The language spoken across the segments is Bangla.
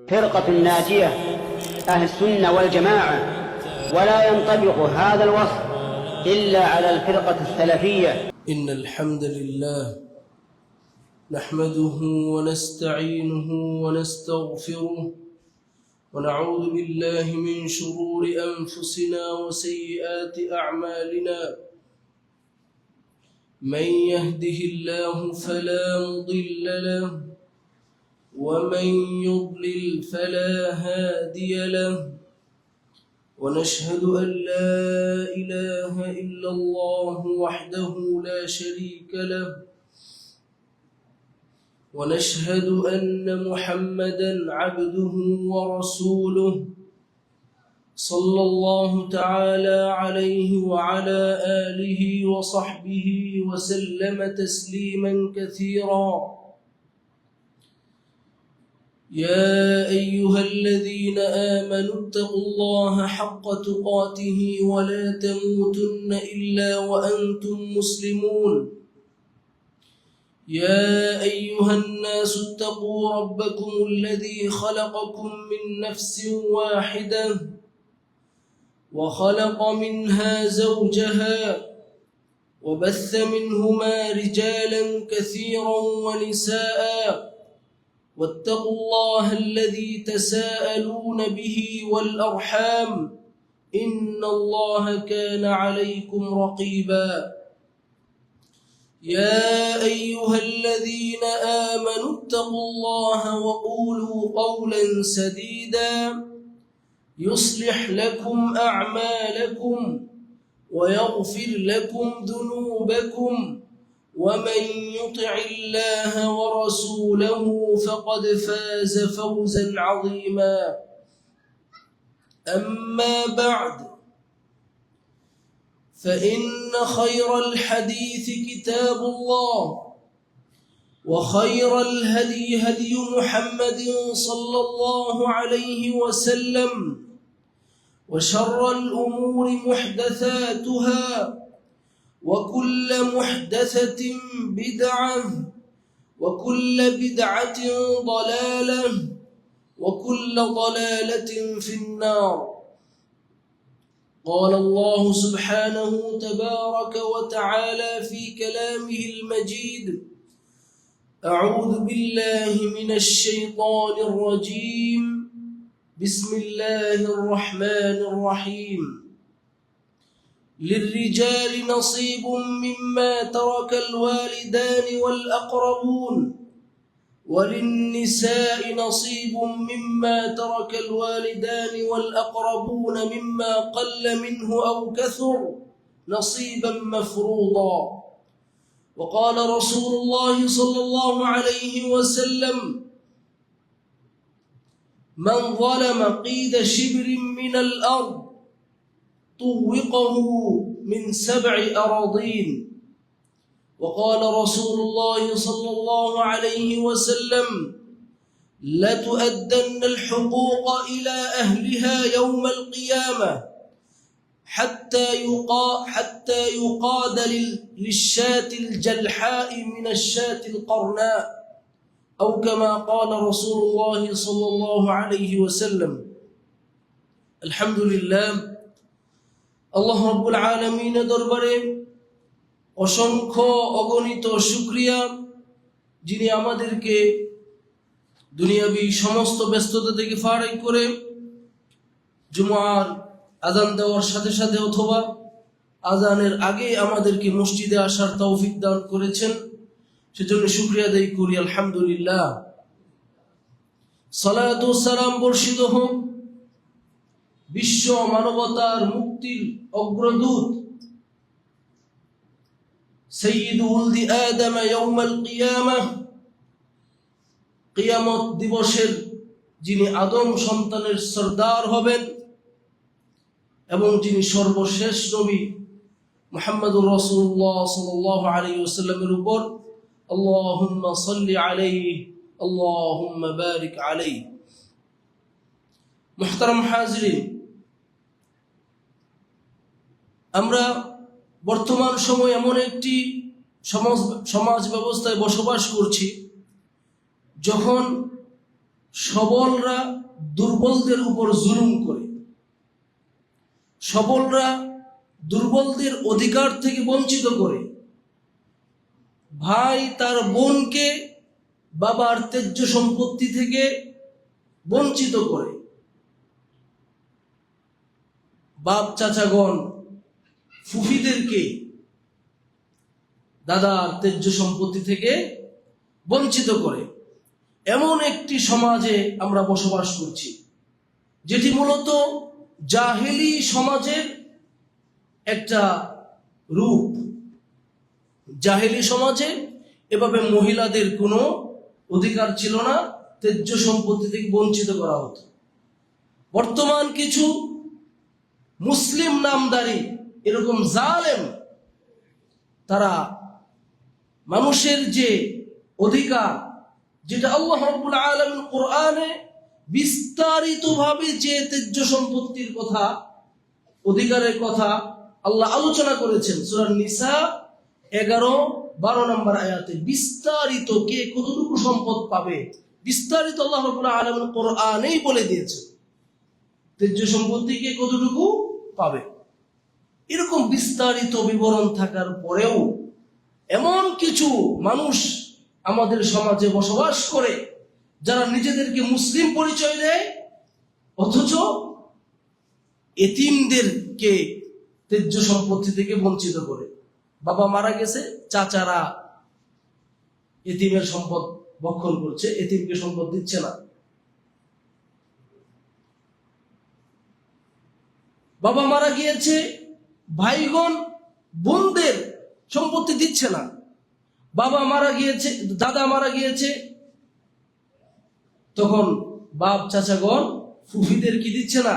فرقة الناجية أهل السنة والجماعة، ولا ينطبق هذا الوصف إلا على الفرقة السلفية. إن الحمد لله نحمده ونستعينه ونستغفره ونعوذ بالله من شرور أنفسنا وسيئات أعمالنا. من يهده الله فلا مضل له ومن يضلل فلا هادي له، ونشهد أن لا إله إلا الله وحده لا شريك له، ونشهد أن محمدًا عبده ورسوله صلى الله تعالى عليه وعلى آله وصحبه وسلم تسليمًا كثيرًا. يا أيها الذين آمنوا اتقوا الله حق تقاته ولا تموتن إلا وأنتم مسلمون. يا أيها الناس اتقوا ربكم الذي خلقكم من نفس واحدة وخلق منها زوجها وبث منهما رجالا كثيرا ونساء، واتقوا الله الذي تساءلون به والأرحام إن الله كان عليكم رقيبا. يا أيها الذين آمنوا اتقوا الله وقولوا قولا سديدا يصلح لكم أعمالكم ويغفر لكم ذنوبكم، ومن يطع الله ورسوله فقد فاز فوزا عظيما. أما بعد، فإن خير الحديث كتاب الله، وخير الهدي هدي محمد صلى الله عليه وسلم، وشر الأمور محدثاتها، وكل محدثة بدعة، وكل بدعة ضلالة، وكل ضلالة في النار. قال الله سبحانه تبارك وتعالى في كلامه المجيد: أعوذ بالله من الشيطان الرجيم، بسم الله الرحمن الرحيم. للرجال نصيب مما ترك الوالدان والأقربون، وللنساء نصيب مما ترك الوالدان والأقربون مما قل منه أو كثر نصيبا مفروضا. وقال رسول الله صلى الله عليه وسلم: من ظلم قيد شبر من الأرض طوقه من 7 أراضين. وقال رسول الله صلى الله عليه وسلم: لتؤدن الحقوق إلى أهلها يوم القيامة حتى يقاد للشاة الجلحاء من الشاة القرناء، أو كما قال رسول الله صلى الله عليه وسلم. الحمد لله, আল্লাহ রাব্বুল আলামিনের দরবারে অসংখ্য অগণিত শুকরিয়া, যিনি আমাদেরকে দুনিয়াবি সমস্ত ব্যস্ততা থেকে ফারাক করে জুমার আযান দেওয়ার সাথে সাথে অথবা আযানের আগে আমাদেরকে মসজিদে আসার তৌফিক দান করেছেন। সেজন্য শুকরিয়া আদায় করি, আলহামদুলিল্লাহ। সালাত ও সালাম বর্ষিত হোক বিশ্ব মানবতার মুক্তির অগ্রদূত সাইয়্যিদু ওয়ালদি আদম ইয়াউমাল কিয়ামাহ, কিয়ামত দিবসের যিনি আদম সন্তানের সরদার হবেন এবং যিনি সর্বশেষ নবী মুহাম্মদুর রাসূলুল্লাহ সাল্লাল্লাহু আলাইহি ওয়াসাল্লামের উপর আল্লাহুম্মা সাল্লি আলাইহি আল্লাহুম্মা বারিক আলাইহি। মুহতারাম হাজিরিন, আমরা বর্তমান সময় এমন একটি সমাজ ব্যবস্থায় বসবাস করছি যখন সবলরা দুর্বলদের উপর জুলুম করে, সবলরা দুর্বলদের অধিকার থেকে বঞ্চিত করে, ভাই তার বোনকে বাবার ত্যায্য সম্পত্তি থেকে বঞ্চিত করে, বাপ চাচাগণ ফুফিদেরকে দাদার ত্যায্য সম্পত্তি থেকে বঞ্চিত করে। এমন একটি সমাজে আমরা বসবাস করছি যেটি মূলত জাহেলি সমাজের একটা রূপ। জাহেলি সমাজে এভাবে মহিলাদের কোনো অধিকার ছিল না, ত্যায্য সম্পত্তি থেকে বঞ্চিত করা হতো। বর্তমান কিছু মুসলিম নামধারী এরকম জালেম, তারা মানুষের যে অধিকার, যেটা আল্লাহ রাব্বুল আলামিন কোরআনে বিস্তারিতভাবে যে ত্যায্য সম্পত্তির কথা, অধিকারের কথা আল্লাহ আলোচনা করেছেন সূরা নিসা 11-12 নম্বর আয়াতে, বিস্তারিত কে কতটুকু সম্পদ পাবে বিস্তারিত আল্লাহ রাব্বুল আলামিন কোরআনেই বলে দিয়েছেন। ত্যায্য সম্পত্তি কে কতটুকু পাবে, এরকম বিস্তারিত বিবরণ থাকার পরেও এমন কিছু মানুষ আমাদের সমাজে বসবাস করে যারা নিজেদেরকে মুসলিম পরিচয় দেয়, অথচ এতিমদেরকে ত্যায্য সম্পত্তি থেকে বঞ্চিত করে। বাবা মারা গেছে, চাচারা এতিমের সম্পদ ভক্ষণ করছে, এতিমকে সম্পদ দিচ্ছে না। বাবা মারা গিয়েছে, ভাইগণ বোনদের সম্পত্তি দিচ্ছে না। বাবা মারা গিয়েছে, দাদা মারা গিয়েছে, তখন বাপ চাচাগণ ফুফিদের কি দিচ্ছে না,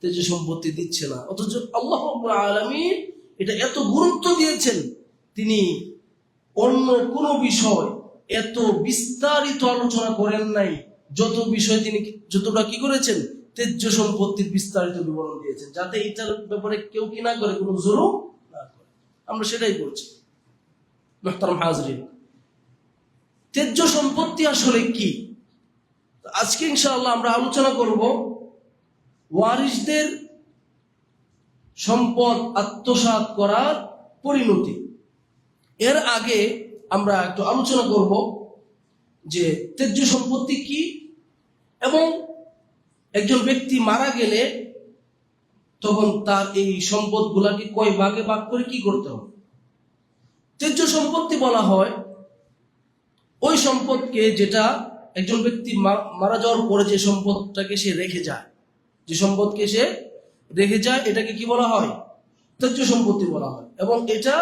ত্যায্য সম্পত্তি দিচ্ছে না। অথচ আল্লাহ রাব্বুল আলামিন এটা এত গুরুত্ব দিয়েছেন, তিনি অন্য কোনো বিষয় এত বিস্তারিত আলোচনা করেন নাই যত বিষয় তিনি যতটা কি করেছেন, ত্যায্য সম্পত্তির বিস্তারিত বিবরণ দিয়েছেন, যাতে এটার ব্যাপারে কেউ কি না করে, কোনো জুলুম না করে। আমরা সেটাই করছি। মুহতারাম হাজরিন, ত্যায্য সম্পত্তি আসলে কি? আজকে ইনশাআল্লাহ আমরা আলোচনা করব ওয়ারিসদের সম্পদ আত্মসাৎ করার পরিণতি। এর আগে আমরা একটু আলোচনা করব যে ত্যায্য সম্পত্তি কি এবং একজন ব্যক্তি মারা গেলে তখন তার এই সম্পদগুলাকে কয় ভাগে ভাগ করে কি করতে হবে। ত্যায্য সম্পত্তি বলা হয় ওই সম্পদকে যেটা একজন ব্যক্তি মারা যাওয়ার পরে যে সম্পদটাকে সে রেখে যায়, যে সম্পদকে সে রেখে যায়, এটাকে কি বলা হয়, ত্যায্য সম্পত্তি বলা হয়। এবং এটা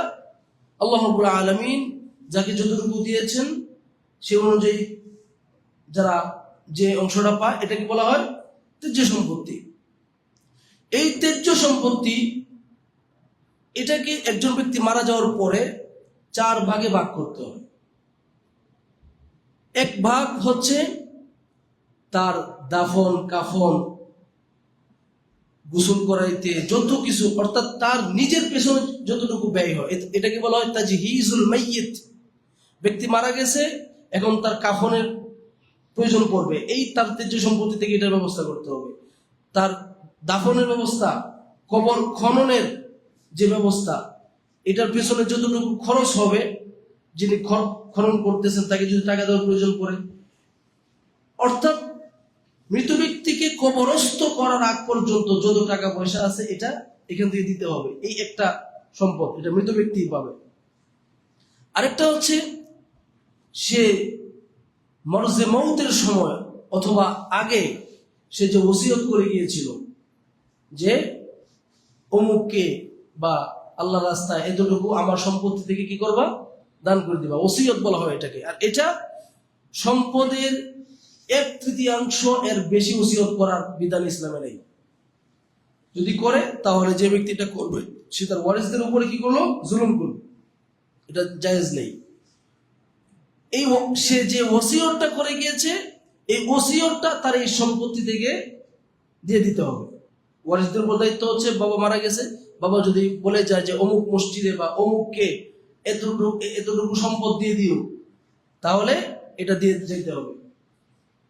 আল্লাহ রাব্বুল আলামিন যাকে যতটুকু দিয়েছেন সে অনুযায়ী যারা যে অংশটা পায় এটাকে বলা হয় ত্যায্য সম্পত্তি। এই ত্যায্য সম্পত্তি এটাকে একজন ব্যক্তি মারা যাওয়ার পরে 4 ভাগে ভাগ করতে হবে। এক ভাগ হচ্ছে তার দাফন কাফন, গোসল করাইতে যত কিছু, অর্থাৎ তার নিজের পেছনে যতটুকু ব্যয় হয়, এটাকে বলা হয় তাজহিজুল মাইয়িত। ব্যক্তি মারা গেছে, এখন তার কাফনের প্রয়োজন পড়বে, এই তার ত্যায্য সম্পত্তি থেকে এটার ব্যবস্থা করতে হবে। তার দাফনের ব্যবস্থা, কবর খননের যে ব্যবস্থা, এটার পেছনে যতটুকু খরচ হবে, যিনি খনন করতেছেন তাকে যদি টাকা দেওয়ার প্রয়োজন পড়ে, অর্থাৎ মৃত ব্যক্তিকে কবরস্থ করার আগ পর্যন্ত যত টাকা পয়সা আছে এটা এখান থেকে দিতে হবে। এই একটা সম্পদ, এটা মৃত ব্যক্তি পাবে। আরেকটা হচ্ছে সে মরজে মৌতের সময় অথবা আগে সে যে ওসিয়ত করে গিয়েছিল যে অমুককে বা আল্লাহ রাস্তায় এতটুকু আমার সম্পত্তি থেকে কি করবা, দান করে দিবা, ওসিয়ত বলা হয় এটাকে। আর এটা সম্পদের 1/3 এর বেশি ওসিয়ত করার বিধান ইসলামে নেই। যদি করে তাহলে যে ব্যক্তিটা করবে সে তার ওয়ারিসদের উপরে কি করলো, জুলুম করলো, এটা জায়েজ নেই। এই সে যে ওসিয়তটা করে গিয়েছে, এই ওসিয়তটা তার এই সম্পত্তি থেকে দিয়ে দিতে হবে। ওয়ারিসদের উপর দায়িত্ব হচ্ছে, বাবা মারা গেছে, বাবা যদি বলে যায় যে অমুক মসজিদে বা অমুককে এতটুকু সম্পদ দিয়ে দিও, তাহলে এটা দিয়ে যেতে হবে।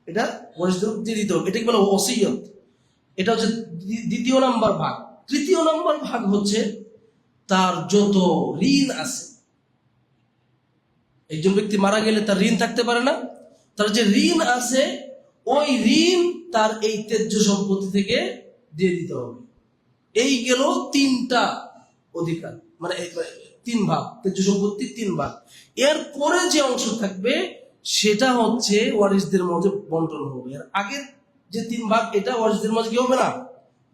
এটা ওয়ারিসদের দিয়ে দিতে হবে, এটাকে বলে ওসিয়ত। এটা হচ্ছে দ্বিতীয় নাম্বার ভাগ। তৃতীয় নাম্বার ভাগ হচ্ছে তার যত ঋণ আছে। একজন ব্যক্তি মারা গেলে তার ঋণ থাকতে পারে না, তার যে ঋণ আছে ওই ঋণ তার এই তেজ্য সম্পত্তি থেকে দিয়ে দিতে হবে। এই গেল তিনটা অধিকার, মানে 3 ভাগ, তেজ্য সম্পত্তি 3 ভাগ। এর পরে যে অংশ থাকবে সেটা হচ্ছে ওয়ারিসদের মাঝে বন্টন হবে। এর আগের যে 3 ভাগ এটা ওয়ারিসদের মাঝে কি হবে না,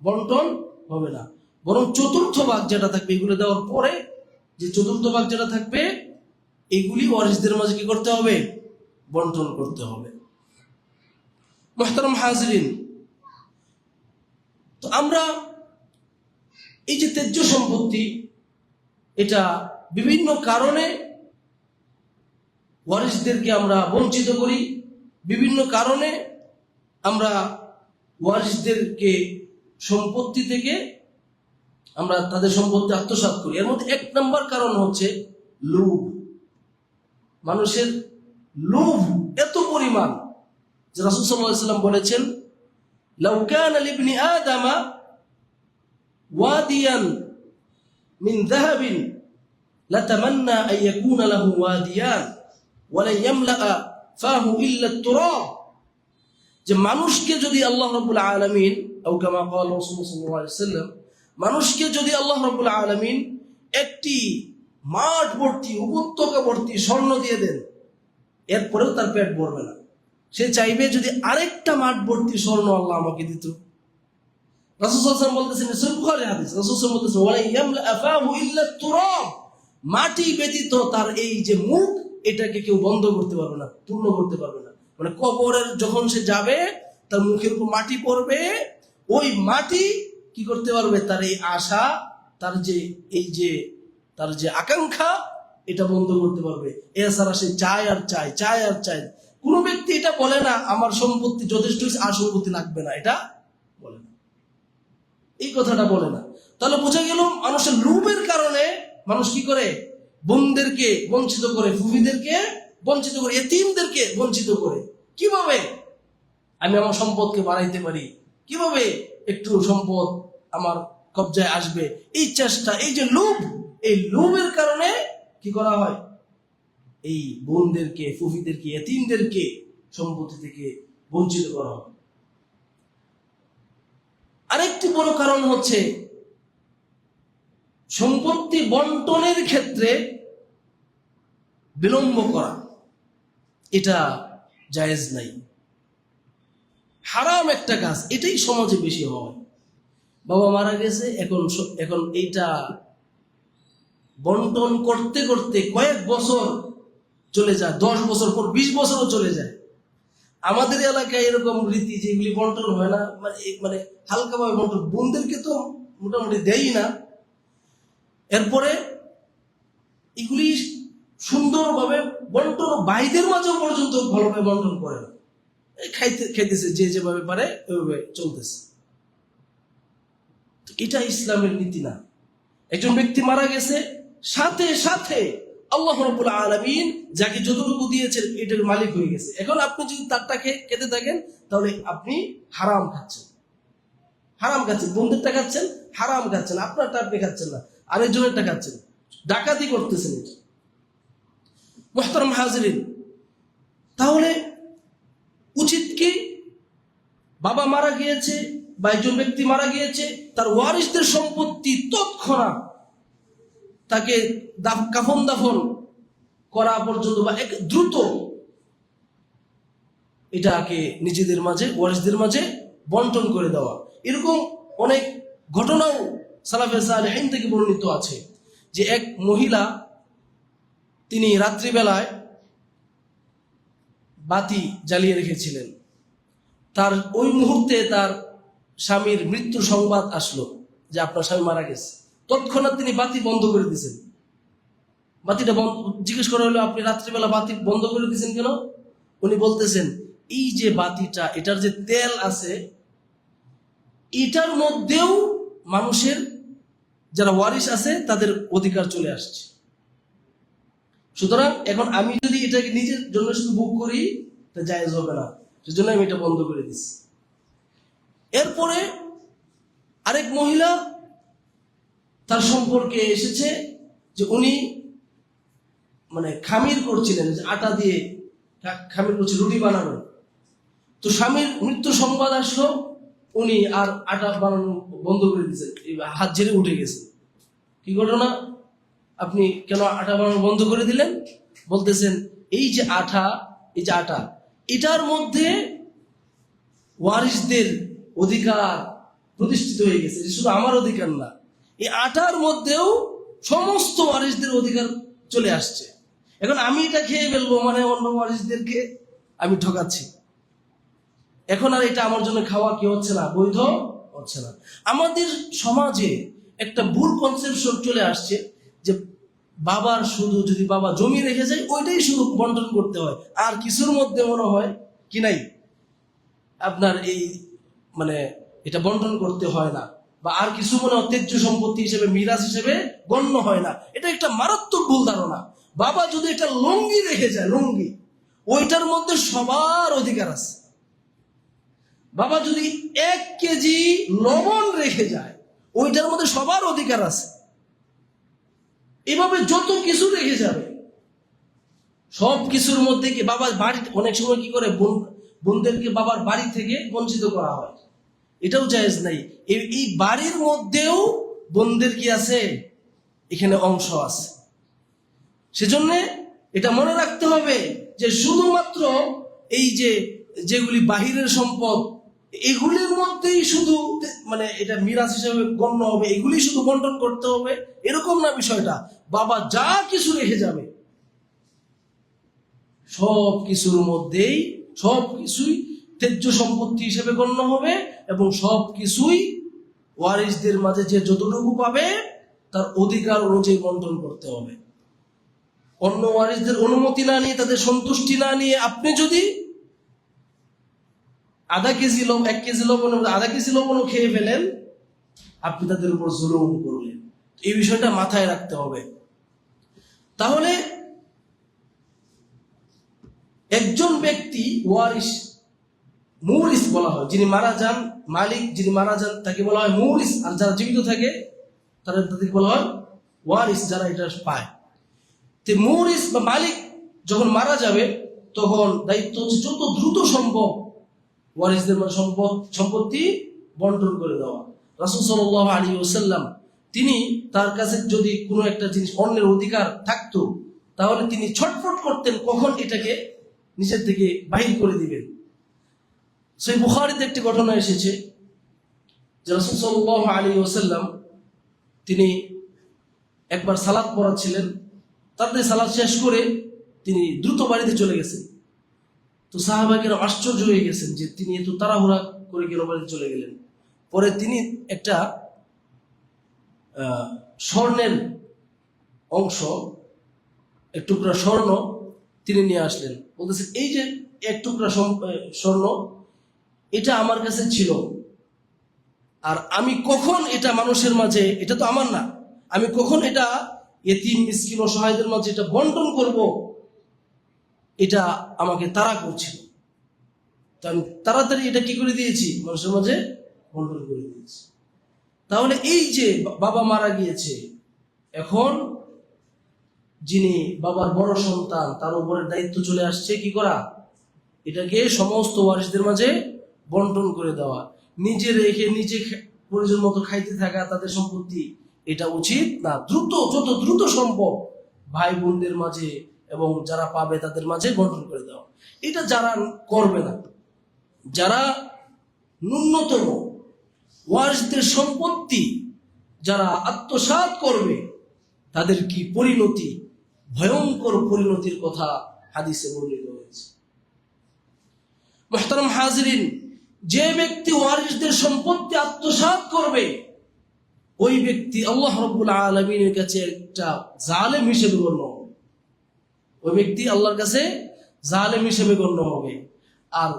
বন্টন হবে না, বরং চতুর্থ ভাগ যেটা থাকবে এগুলো দেওয়ার পরে যে চতুর্থ ভাগ যেটা থাকবে এগুলি ওয়ারিসদের মাঝে কি করতে হবে, বন্টন করতে হবে। মুহতারাম হাজিরিন, তো আমরা এই যে তেজ্য সম্পত্তি এটা বিভিন্ন কারণে ওয়ারিসদেরকে আমরা বঞ্চিত করি, বিভিন্ন কারণে আমরা ওয়ারিসদেরকে সম্পত্তি থেকে আমরা তাদের সম্পত্তি আত্মসাৎ করি। এর মধ্যে 1 নম্বর কারণ হচ্ছে লোভ। মানুষের লোভ এত পরিমাণ যে রাসূল সাল্লাল্লাহু আলাইহি ওয়াসাল্লাম বলেছেন, লাউ কানা লিবনি আদামা ওয়াদিয়ান মিন যাহাবিন লাতামান্না আন ইয়াকুনা লাহু ওয়াদিয়ান ওয়া লা ইয়ামলা ফাহু ইল্লা আত-তুরাব। যে মানুষকে যদি আল্লাহ রাব্বুল আলামিন, আও কামা ক্বাল রাসূলুল্লাহ সাল্লাল্লাহু আলাইহি ওয়াসাল্লাম, মানুষকে যদি আল্লাহ রাব্বুল আলামিন একটি মাঠ ভর্তি, উপত্যকা ভর্তি স্বর্ণ দিয়ে দেন, এরপরেও তার পেট ভরবে না। সে চাইবে যদি আরেকটা মাঠ ভর্তি স্বর্ণ আল্লাহ আমাকে দিত। রাসূল সাল্লাল্লাহু আলাইহি ওয়াসাল্লাম বলতেছেন, সহিহ বুখারী হাদিস, রাসূল সাল্লাল্লাহু আলাইহি ওয়াসাল্লাম বলতেছেন, ওয়া লা ইয়ামলা ফাহু ইল্লা আত-তুরাব। মাটি ব্যতীত তার এই যে মুখ, এটাকে কেউ বন্ধ করতে পারবে না, পূর্ণ করতে পারবে না। মানে কবরের যখন সে যাবে তার মুখের উপর মাটি পড়বে, ওই মাটি কি করতে পারবে, তার এই আশা, তার যে এই যে তার যে আকাঙ্ক্ষা, এটা বন্ধ করতে পারবে। এছাড়া সে চায় আর চায়, চায় আর চায়। কোন ব্যক্তি এটা বলে না আমার সম্পত্তি যথেষ্ট, আর সম্পত্তি লাগবে না, এটা বলে না, এই কথাটা বলে না। তাহলে বোঝা গেল মানুষের লোভের কারণে মানুষ কি করে, বোনদেরকে বঞ্চিত করে, ফুফিদেরকে বঞ্চিত করে, এতিমদেরকে বঞ্চিত করে। কিভাবে আমি আমার সম্পদকে বাড়াইতে পারি, কিভাবে একটু সম্পদ আমার কবজায় আসবে, এই চেষ্টা, এই যে লোভ, এই লোভের কারণে কি করা হয়, এই বোনদেরকে, ফুফিদেরকে, এতিমদেরকে সম্পত্তি থেকে বঞ্চিত করা হয়। আরেকটি বড় কারণ হচ্ছে সম্পত্তি বন্টনের ক্ষেত্রে বিলম্ব করা। এটা জায়েজ নাই, হারাম একটা কাজ, এটাই সমাজে বেশি হয়। বাবা মারা গেছে, এখন এইটা বন্টন করতে করতে কয়েক বছর চলে যায়, 10 বছর পর 20 বছরও চলে যায়। আমাদের এলাকায় এরকম রীতি যেগুলি বন্টন হয় না, মানে হালকাভাবে বন্টন, বোনদেরকে তো মোটামুটি দেয়ই না, এরপরে এগুলি সুন্দরভাবে বন্টন ভাইদের মাঝেও পর্যন্ত ভালোভাবে বন্টন করে না, খাইতেছে যে যেভাবে পারে ওইভাবে চলতেছে। এটা ইসলামের নীতি না। একজন ব্যক্তি মারা গেছে, সাথে সাথে আল্লাহ রাব্বুল আলামিন যাকে যতটুকু দিয়েছেন এটার মালিক হয়ে গেছে। এখন আপনি যদি তারটাকে খেতে থাকেন তাহলে আপনি হারাম খাচ্ছেন, হারাম খাচ্ছেন, বন্ধুরটা খাচ্ছেন, হারাম খাচ্ছেন, আপনারটা আপনি খাচ্ছেন না, আরেকজনেরটা খাচ্ছেন, ডাকাতি করতেছেন। এটা মুহতারাম হাজিরিন, তাহলে উচিত কি, বাবা মারা গিয়েছে বা একজন ব্যক্তি মারা গিয়েছে, তার ওয়ারিসদের সম্পত্তি তৎক্ষণাৎ তাকে কাফন দাফন করা পর্যন্ত বা দ্রুত এটাকে নিজেদের মাঝে, ওয়ারিসদের মাঝে বন্টন করে দেওয়া। এরকম অনেক ঘটনাও সালাফে সালেহিন থেকে বর্ণিত আছে যে এক মহিলা, তিনি রাত্রিবেলায় বাতি জ্বালিয়ে রেখেছিলেন। তার ওই মুহূর্তে তার স্বামীর মৃত্যুর সংবাদ আসলো যে আপনার স্বামী মারা গেছে। তৎক্ষণাৎ তিনি বাতি বন্ধ করে দিয়েছেন। বাতিটা জিজ্ঞেস করা হলো, আপনি রাত্রিবেলা বাতি বন্ধ করে দিয়েছেন কেন? উনি বলতেছেন, এই যে বাতিটা, এটার যে তেল আছে, এটার মধ্যেও মানুষের যারা ওয়ারিস আছে তাদের অধিকার চলে আসছে। সুতরাং এখন আমি যদি এটাকে নিজের জন্য শুধু বুক করি তা জায়েজ হবে না। সেজন্য আমি এটা বন্ধ করে দিচ্ছি। এরপরে আরেক মহিলা তার সম্পর্কে এসেছে যে উনি মানে খামির করছিলেন, যে আটা দিয়ে খামির করছে রুটি বানাবেন। তো স্বামীর মৃত্যু সংবাদ আসলো, উনি আর আটা বানানো বন্ধ করে দিয়েছেন, হাত ঝেড়ে উঠে গেছে। কি ঘটনা? আপনি কেন আটা বানানো বন্ধ করে দিলেন? বলতেছেন এই যে আটা এটার মধ্যে ওয়ারিসদের অধিকার প্রতিষ্ঠিত হয়ে গেছে, শুধু আমার অধিকার না, এই আটার মধ্যেও সমস্ত ওয়ারিসদের অধিকার চলে আসছে। এখন আমি এটা খেয়ে ফেলবো মানে অন্য ওয়ারিসদেরকে আমি ঠকাচ্ছি। এখন আর এটা আমার জন্য খাওয়া কি হচ্ছে না, বৈধ হচ্ছে না। আমাদের সমাজে একটা ভুল কনসেপশন চলে আসছে যে বাবার শুধু যদি বাবা জমি রেখে যায় ওইটাই শুধু বন্টন করতে হয়, আর কিছুর মধ্যে মনে হয় কি নাই আপনার এই মানে এটা বন্টন করতে হয় না, বা আর কিছু মনে ঐতিহ্য সম্পত্তি হিসেবে মিরাজ হিসেবে গণ্য হয় না। এটা একটা মারাত্মক ভুল ধারণা। বাবা যদি এটা লুঙ্গি রেখে যায়, লুঙ্গি, ওইটার মধ্যে সবার অধিকার আছে। বাবা যদি 1 কেজি লবণ রেখে যায় ওইটার মধ্যে সবার অধিকার আছে। এভাবে যত কিছু রেখে যাবে সব কিছুর মধ্যে কি বাবার বাড়ি, অনেক সময় কি করে বোনদেরকে বাবার বাড়ি থেকে বঞ্চিত করা হয়, এটাও জায়েজ নাই। এই বাড়ির মধ্যেও বোনদের কি আছে, এখানে অংশ আছে। সেজন্য এটা মনে রাখতে হবে যে শুধুমাত্র এই যেগুলি বাহিরের সম্পদ এগুলির মধ্যেই শুধু মানে এটা মিরাজ হিসেবে গণ্য হবে, এগুলি শুধু বন্টন করতে হবে এরকম না বিষয়টা। বাবা যা কিছু রেখে যাবে সব কিছুর মধ্যেই সব কিছুই তেজ্য সম্পত্তি হিসেবে গণ্য হবে, এবং সব কিছুই ওয়ারিসদের মাঝে যে যতটুকু পাবে তার অধিকার অনুযায়ী বন্টন করতে হবে। অন্য ওয়ারিসদের অনুমতি না নিয়ে, তাদের সন্তুষ্টি না নিয়ে আপনি যদি 1/2 কেজি লবণ 1 কেজি লবণ 1/2 কেজি লবণও খেয়ে ফেলেন, আপনি তাদের উপর জুলুম করলেন। এই বিষয়টা মাথায় রাখতে হবে। তাহলে একজন ব্যক্তি ওয়ারিস, মুরিস বলা হয়, যিনি মারা যান, মালিক যিনি মারা যান তাকে বলা হয় মুরিস, আর যারা জীবিত থাকে তাদেরকে বলা হয় ওয়ারিস, যারা এটা পায়। তো মুরিস বা মালিক যখন মারা যাবে তখন দায়িত্ব হচ্ছে যত দ্রুত সম্ভব ওয়ারিসদের মানে সম্পত্তি বন্টন করে দেওয়া। রাসূল সাল্লাল্লাহু আলাইহি ওয়াসাল্লাম তিনি তার কাছে যদি কোনো একটা জিনিস অন্যের অধিকার থাকতো তাহলে তিনি ছটফট করতেন কখন এটাকে নিচের থেকে বাহির করে দিবেন। সেই বুখারীতে একটি ঘটনা এসেছে যে রাসূল সাল্লাল্লাহু আলাইহি ওয়াসাল্লাম তিনি একবার সালাত পড়াচ্ছিলেন, তারপরে সালাত শেষ করে তিনি দ্রুত বাড়িতে চলে গেছেন। তো সাহাবাকেরা আশ্চর্য হয়ে গেছেন যে তিনি এত তাড়াহুড়া করে কেন বাড়িতে চলে গেলেন। পরে তিনি একটা স্বর্ণের অংশ, এক টুকরা স্বর্ণ তিনি নিয়ে আসলেন। বলতেছেন এই যে এক টুকরা স্বর্ণ, এটা আমার কাছে ছিল, আর আমি কখন এটা মানুষের মাঝে, এটা তো আমার না, আমি কখন এটা ইতিম মিসকিন অসহায়দের মাঝে এটা বন্টন করব, এটা আমাকে তাড়া করছিল। তো আমি তাড়াতাড়ি এটা কি করে দিয়েছি, মানুষের মাঝে বন্টন করে দিয়েছি। তাহলে এই যে বাবা মারা গিয়েছে, এখন যিনি বাবার বড় সন্তান তার উপরে দায়িত্ব চলে আসছে কি করা, এটাকে সমস্ত ওয়ারিসদের মাঝে বন্টন করে দেওয়া। নিজে রেখে নিজে প্রয়োজন মতো খাইতে থাকা তাদের সম্পত্তি, এটা উচিত না। যত দ্রুত সম্ভব ভাই বোনদের মাঝে এবং যারা পাবে তাদের মাঝে বন্টন করে দেওয়া। এটা যারা করবে না, যারা ন্যূনতম ওয়ারিসদের সম্পত্তি যারা আত্মসাৎ করবে, তাদের কি পরিণতি, ভয়ঙ্কর পরিণতির কথা হাদিসে বর্ণিত হয়েছে। মুহতারাম হাজিরিন, যে ব্যক্তি ওয়ারিসদের সম্পত্তি আত্মসাৎ করবে ওই ব্যক্তি আল্লাহ রাব্বুল আলামিনের কাছে একটা জালেম হিসেবে গণ্য হবে। ওই ব্যক্তি আল্লাহর কাছে জালেম হিসেবে গণ্য হবে, আর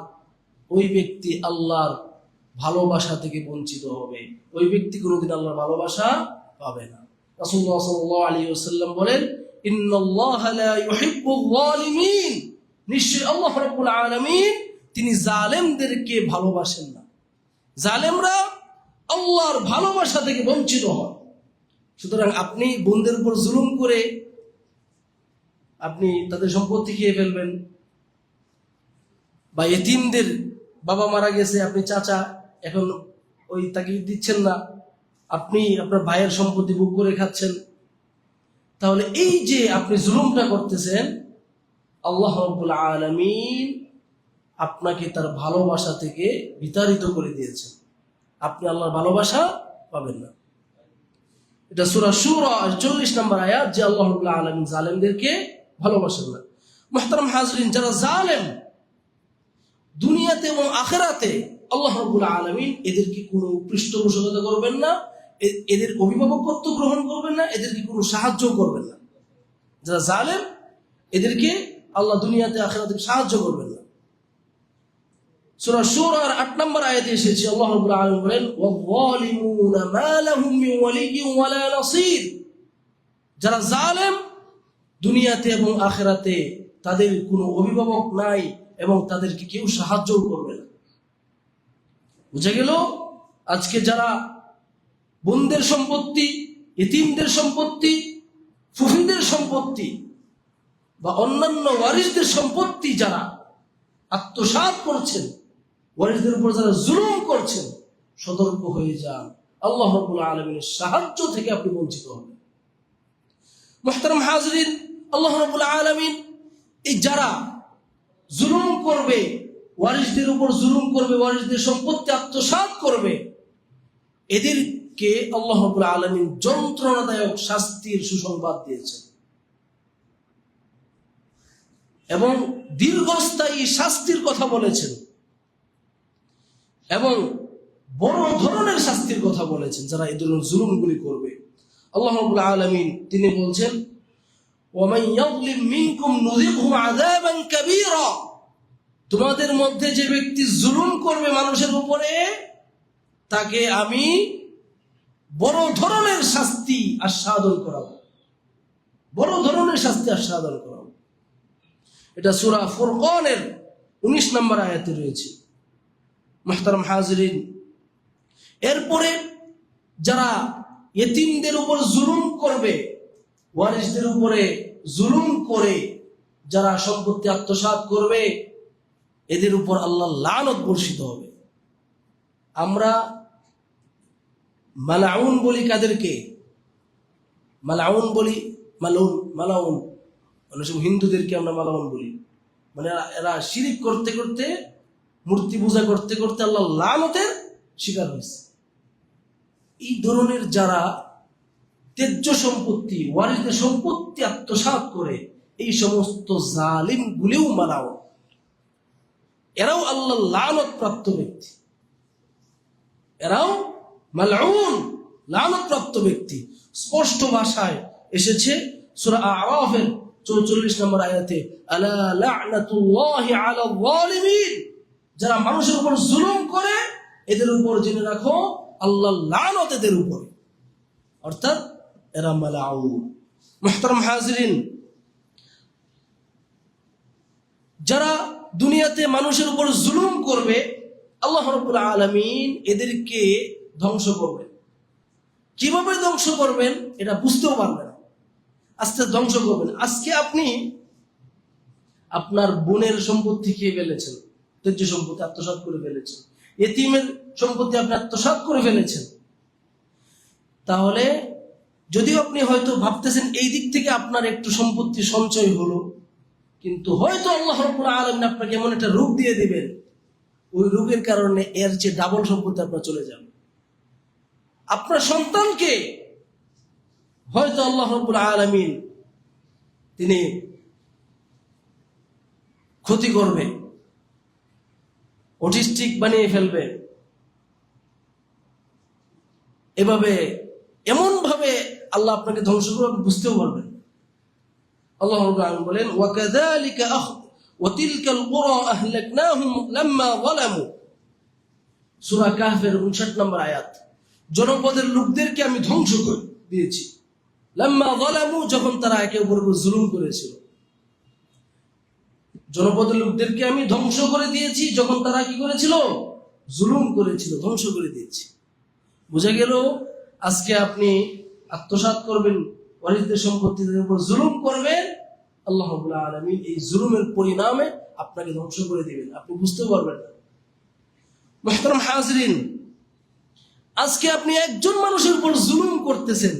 ওই ব্যক্তি আল্লাহর ভালোবাসা থেকে বঞ্চিত হবে। ওই ব্যক্তি কোনোদিন আল্লাহর ভালোবাসা পাবে না। রাসূলুল্লাহ সাল্লাল্লাহু আলাইহি ওয়াসাল্লাম বলেন, ইন্নাল্লাহা লা ইউহিব্বুল যালিমিন, নিশ্চয়ই আল্লাহ রাব্বুল আলামিন তিনি জালেমদেরকে ভালোবাসেন না। জালেমরা আল্লাহর ভালোবাসা থেকে বঞ্চিত হয়। সুতরাং আপনি বোনদের উপর জুলুম করে আপনি তাদের সম্পত্তি খেয়ে ফেলবেন, বা এতিমদের বাবা মারা গেছে, আপনি চাচা এখন ওই তাকে দিচ্ছেন না, আপনি আপনার ভাইয়ের সম্পত্তি ভোগ করে খাচ্ছেন, তাহলে এই যে আপনি জুলুমটা করতেছেন, আল্লাহ রাব্বুল আলামিন আপনাকে তার ভালোবাসা থেকে বিতাড়িত করে দিয়েছেন। আপনি আল্লাহর ভালোবাসা পাবেন না। এটা সূরা শুরা 40 নম্বর আয়াত, যে আল্লাহ রাব্বুল আলামিন জালেমদেরকে ভালোবাসেন না। মুহতারাম হাজরিন, যারা জালেম দুনিয়াতে এবং আখিরাতে, আল্লাহ রাব্বুল আলামিন এদেরকে কোনো পৃষ্ঠপোষকতা করবেন না, এদের অভিভাবকত্ব গ্রহণ করবেন না, এদেরকে কোনো সাহায্য করবেন না। যারা জালেম এদেরকে আল্লাহ দুনিয়াতে আখিরাতে সাহায্য করবেন না। সূরা শুরার 8 নম্বর আয়াতে এসেছে, আল্লাহ রাব্বুল আলামিন বলেন, ওয়াযালিমুনা মা লাহুম মিন ওয়ালিয়্যিন ওয়ালা নাসীর। যারা জালেম দুনিয়াতে এবং আখিরাতে তাদের কোনো অভিভাবক নাই এবং তাদেরকে কেউ সাহায্য করবে না। বুঝা গেল? আজকে যারা বোনদের সম্পত্তি, এতিমদের সম্পত্তি, ফুফিদের সম্পত্তি বা অন্যান্য ওয়ারিসদের সম্পত্তি যারা আত্মসাৎ করছেন, ওয়ারিসদের উপর যারা জুলুম করছেন, সতর্ক হয়ে যান। আল্লাহ রাব্বুল আলামিনের সাহায্য থেকে আপনি বঞ্চিত হবেন। মুহতারাম হাজরিন, আল্লাহ রাব্বুল আলামিন এই যারা জুলুম করবে, ওয়ারিসদের উপর জুলুম করবে, ওয়ারিসদের সম্পত্তি আত্মসাৎ করবে, এদেরকে আল্লাহ রাব্বুল আলামিন যন্ত্রণাদায়ক শাস্তির সুসংবাদ দিয়েছেন এবং দীর্ঘস্থায়ী শাস্তির কথা বলেছেন এবং বড় ধরনের শাস্তির কথা বলেছেন যারা এই ধরনের জুলুমগুলি করবে। আল্লাহ রাব্বুল আলামিন তিনি বলছেন, ওয়ামান ইয়াযলিম মিনকুম নুযিকহু আযাবান কাবীরা। তোমাদের মধ্যে যে ব্যক্তি জুলুম করবে মানুষের উপরে, তাকে আমি বড় ধরনের শাস্তি আস্বাদন করাবো, বড় ধরনের শাস্তি আস্বাদন করাবো। এটা সূরা ফুরকানের 19 নম্বর আয়াতে রয়েছে। মুহতারাম হাজিরিন, এরপরে যারা ইতিমদের উপর জুলুম করবে, ওয়ারিসদের উপরে জুলুম করে যারা সম্পত্তি আত্মসাৎ করবে, এদের উপর আল্লাহর লানত বর্ষিত হবে। আমরা মালাউন বলি কাদেরকে? মালাউন বলি, মালাউন মানে সব হিন্দুদেরকে আমরা মালাউন বলি। মানে এরা শিরিক করতে করতে, মূর্তি পূজা করতে করতে আল্লাহর লানতের শিকার হয়েছে। এই ধরনের যারা তেজ্য সম্পত্তি, ওয়ারিসদের সম্পত্তি আত্মসাৎ করে, এই সমস্ত জালিম গুলিও মালাউন, এরাও আল্লাহর লানত প্রাপ্ত ব্যক্তি, এরাও মালউন, লানত প্রাপ্ত ব্যক্তি। স্পষ্ট ভাষায় এসেছে সূরা আরাফের 44 নম্বর আয়াতে, আলা লা'নাতুল্লাহি আলা যালিমিন। যারা মানুষের উপর জুলুম করে, এদের উপর জেনে রাখো আল্লাহর লানত এদের উপরে, অর্থাৎ এরা মালউন। মুহতারাম হাজিরিন, যারা দুনিয়াতে মানুষের উপর জুলুম করবে, আল্লাহ রাব্বুল আলামিন এদেরকে ধ্বংস করবেন। কিভাবে ধ্বংস করবেন এটা বুঝতেও পারবেন না, আস্তে ধ্বংস করবেন। আজকে আপনি আপনার বোনের সম্পত্তি খেয়ে ফেলেছেন, তেজ্য সম্পত্তি আত্মসাৎ করে ফেলেছেন, এতিমের সম্পত্তি আপনি আত্মসাৎ করে ফেলেছেন। তাহলে যদিও আপনি হয়তো ভাবতেছেন এই দিক থেকে আপনার একটু সম্পত্তি সঞ্চয় হলো, কিন্তু হয়তো আল্লাহ রাব্বুল আলামিন আপনাকে এমন একটা রোগ দিয়ে দিবেন, ওই রোগের কারণে এর যে ডাবল সম্পত্তি আপনার চলে যাবে। আপনার সন্তানকে হয়তো আল্লাহ রাব্বুল আলামিন তিনি ক্ষতি করবে, অটিস্টিক বানিয়ে ফেলবে, এভাবে এমন ভাবে আল্লাহ আপনাকে ধ্বংস করবে বুঝতেও পারবেন। আল্লাহ রাব্বুল আলামিন বলেন, ওয়াকাযালিকা ওয়াতিলকাল কুরা আহলাকনাহুম লাম্মা যালামু। সূরা কাহফের 59 নম্বর আয়াত। জনপদের লোকদেরকে আমি ধ্বংস করে দিয়েছি, লাম্মা যালামু, যখন তারা একে অপরের উপর জুলুম করেছিল। জনপদের লোকদেরকে আমি ধ্বংস করে দিয়েছি যখন তারা কি করেছিল, জুলুম করেছিল, ধ্বংস করে দিয়েছি। বুঝা গেল আজকে আপনি আত্মসাৎ করবেন, ওয়ারিসদের সম্পত্তিদের উপর জুলুম করবেন, আল্লাহ রাব্বুল আলামিন এই জুলুমের পরিণামে আপনাকে ধ্বংস করে দিবেন, আপনি বুঝতে পারবেন না। মুহতারাম হাজরিন, আজকে আপনি একজন মানুষের উপর জুলুম করতেছেন,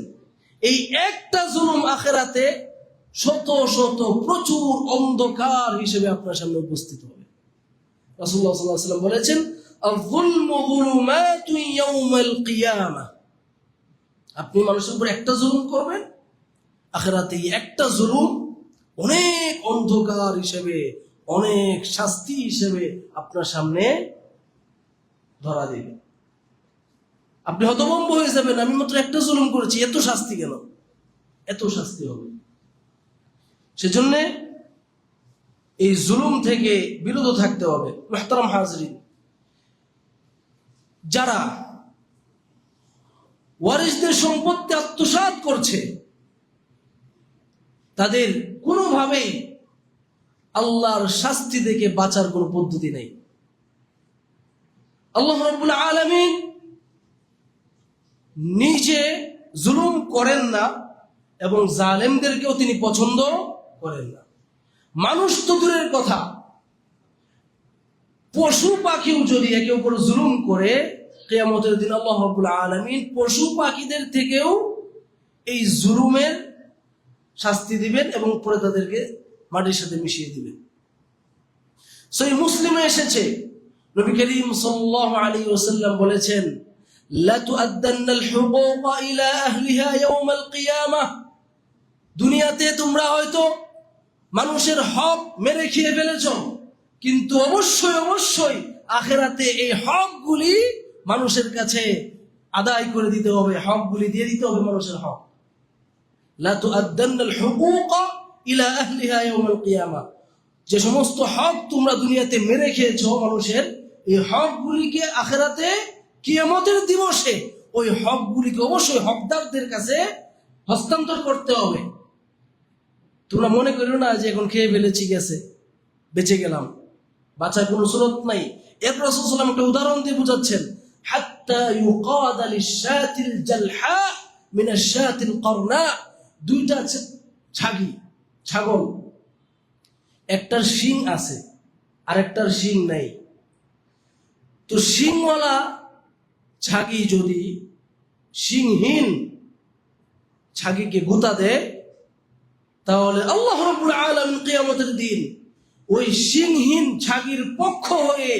এই একটা জুলুম আখিরাতে শত শত প্রচুর অন্ধকার হিসেবে আপনার সামনে উপস্থিত হবে। রাসূলুল্লাহ সাল্লাল্লাহু আলাইহি ওয়াসাল্লাম বলেছেন, আয-যুলমু যুলুমাতুন ইয়াওমাল কিয়ামাহ। আপনি মানুষের উপর একটা জুলুম করবেন, আখিরাতে এই একটা জুলুম অনেক অন্ধকার হিসেবে, অনেক শাস্তি হিসেবে আপনার সামনে ধরা দেবে। আপনি হতভম্ব হয়ে যাবেন, আমি মাত্র একটা জুলুম করেছি, এত শাস্তি কেন, এত শাস্তি হবে। সেজন্য এই জুলুম থেকে বিরত থাকতে হবে। মুহতারাম হাজরিন, যারা ওয়ারিসদের সম্পত্তি আত্মসাৎ করছে তাদের কোনোভাবেই আল্লাহর শাস্তি থেকে বাঁচার কোনো পদ্ধতি নেই। আল্লাহ রাব্বুল আলামিন নিজে জুলুম করেন না এবং জালেমদেরকেও তিনি পছন্দ করেন না। মানুষ তো দূরের কথা, পশু পাখিও যদি একে অপর জুলুম করে, কিয়ামতের দিন আল্লাহ রাব্বুল আলামিন পশু পাখিদের থেকেও এই জুলুমের শাস্তি দিবেন এবং পরে তাদেরকে মাটির সাথে মিশিয়ে দিবেন। সহিহ মুসলিমে এসেছে, নবী করিম সাল্লাল্লাহু আলাইহি ওয়াসাল্লাম বলেছেন, লা তুআদ্দান্নাল হুকুকা ইলা আহলিহা ইয়াওমাল কিয়ামাহ। দুনিয়াতে তোমরা হয়তো মানুষের হক মেরে খেয়ে ফেলেছো, কিন্তু অবশ্যই অবশ্যই আখিরাতে এই হকগুলি মানুষের কাছে আদায় করে দিতে হবে, হকগুলি দিয়ে দিতে হবে মানুষের হক। লা তুআদ্দান্নাল হুকুকা ইলা আহলিহা ইয়াওমাল কিয়ামাহ। যে সমস্ত হক তোমরা দুনিয়াতে মেরে খেয়েছো মানুষের, এই হকগুলিকে আখিরাতে কিয়ামতের দিবসে ওই হকগুলিকে অবশ্যই হকদারদের কাছে হস্তান্তর করতে হবে। তোমরা মনে করো না যে এখন খেয়ে ফেলেছি, গেছে, বেঁচে গেলাম, বাঁচার কোনো সুরত নাই। এরপর রাসূল সাল্লাল্লাহু আলাইহি ওয়াসাল্লাম একটা উদাহরণ দিয়ে বুঝাচ্ছেন, হাত্তা ইউকাদা লিশ-শাতিল জালহা মিনাশ-শাতিল করনা। দুইটা ছাগল, একটার শিং আছে আর একটার শিং নাই। তো শিংওয়ালা ছাগি যদি শিংহীন ছাগিকে গুতা দেয়, তাহলে আল্লাহ রাব্বুল আলামিন কিয়ামতের দিন ওই শিংহীন ছাগির পক্ষ হয়ে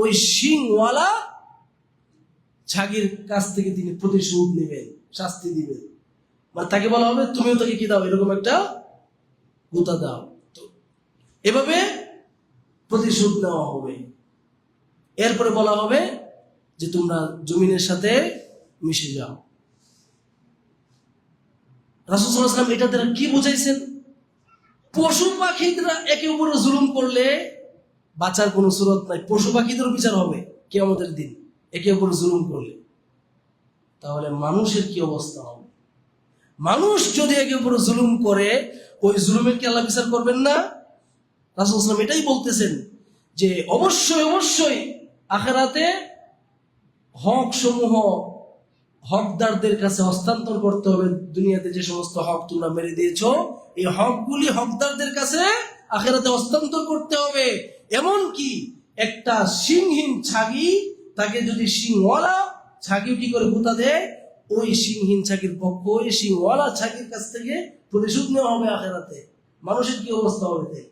ওই শিংওয়ালা ছাগির কাছ থেকে তিনি প্রতিশোধ নেবেন, শাস্তি দিবেন। মানে তাকে বলা হবে, তুমিও তাকে কি দাও, এরকম একটা গুতা দাও। তো এভাবে প্রতিশোধ নেওয়া হবে। এরপরে বলা হবে যে তোমরা জমিনের সাথে মিশে যাও। রাসূল সাল্লাল্লাহু আলাইহি ওয়াসাল্লাম এটা দ্বারা কি বুঝাইছেন? পশু পাখিরা একে অপরের জুলুম করলে বাঁচার কোনো সুরত নাই, পশু পাখিদেরও বিচার হবে কিয়ামতের দিন একে অপরের জুলুম করলে। তাহলে মানুষের কি অবস্থা হবে? মানুষ যদি একে অপরের জুলুম করে, ওই জুলুমের কি আল্লাহ বিচার করবেন না? রাসূল সাল্লাল্লাহু আলাইহি ওয়াসাল্লাম এটাই বলতেছেন যে অবশ্যই অবশ্যই আখিরাতে হক সমূহ হকদারদের কাছে হস্তান্তর করতে হবে। দুনিয়াতে যে সমস্ত হক তোমরা মেরে দিয়েছো, এই হকগুলি হকদারদের কাছে আখিরাতে হস্তান্তর করতে হবে। এমন কি একটা শিংহীন ছাগি, তাকে যদি শিংওয়ালা ছাগি কি করে গুতা দেয়, ওই শিংহীন ছাগির পক্ষ ওই শিংওয়ালা ছাগির কাছ থেকে প্রতিশোধ নেওয়া হবে আখিরাতে। মানুষের কি অবস্থা হবে তাই?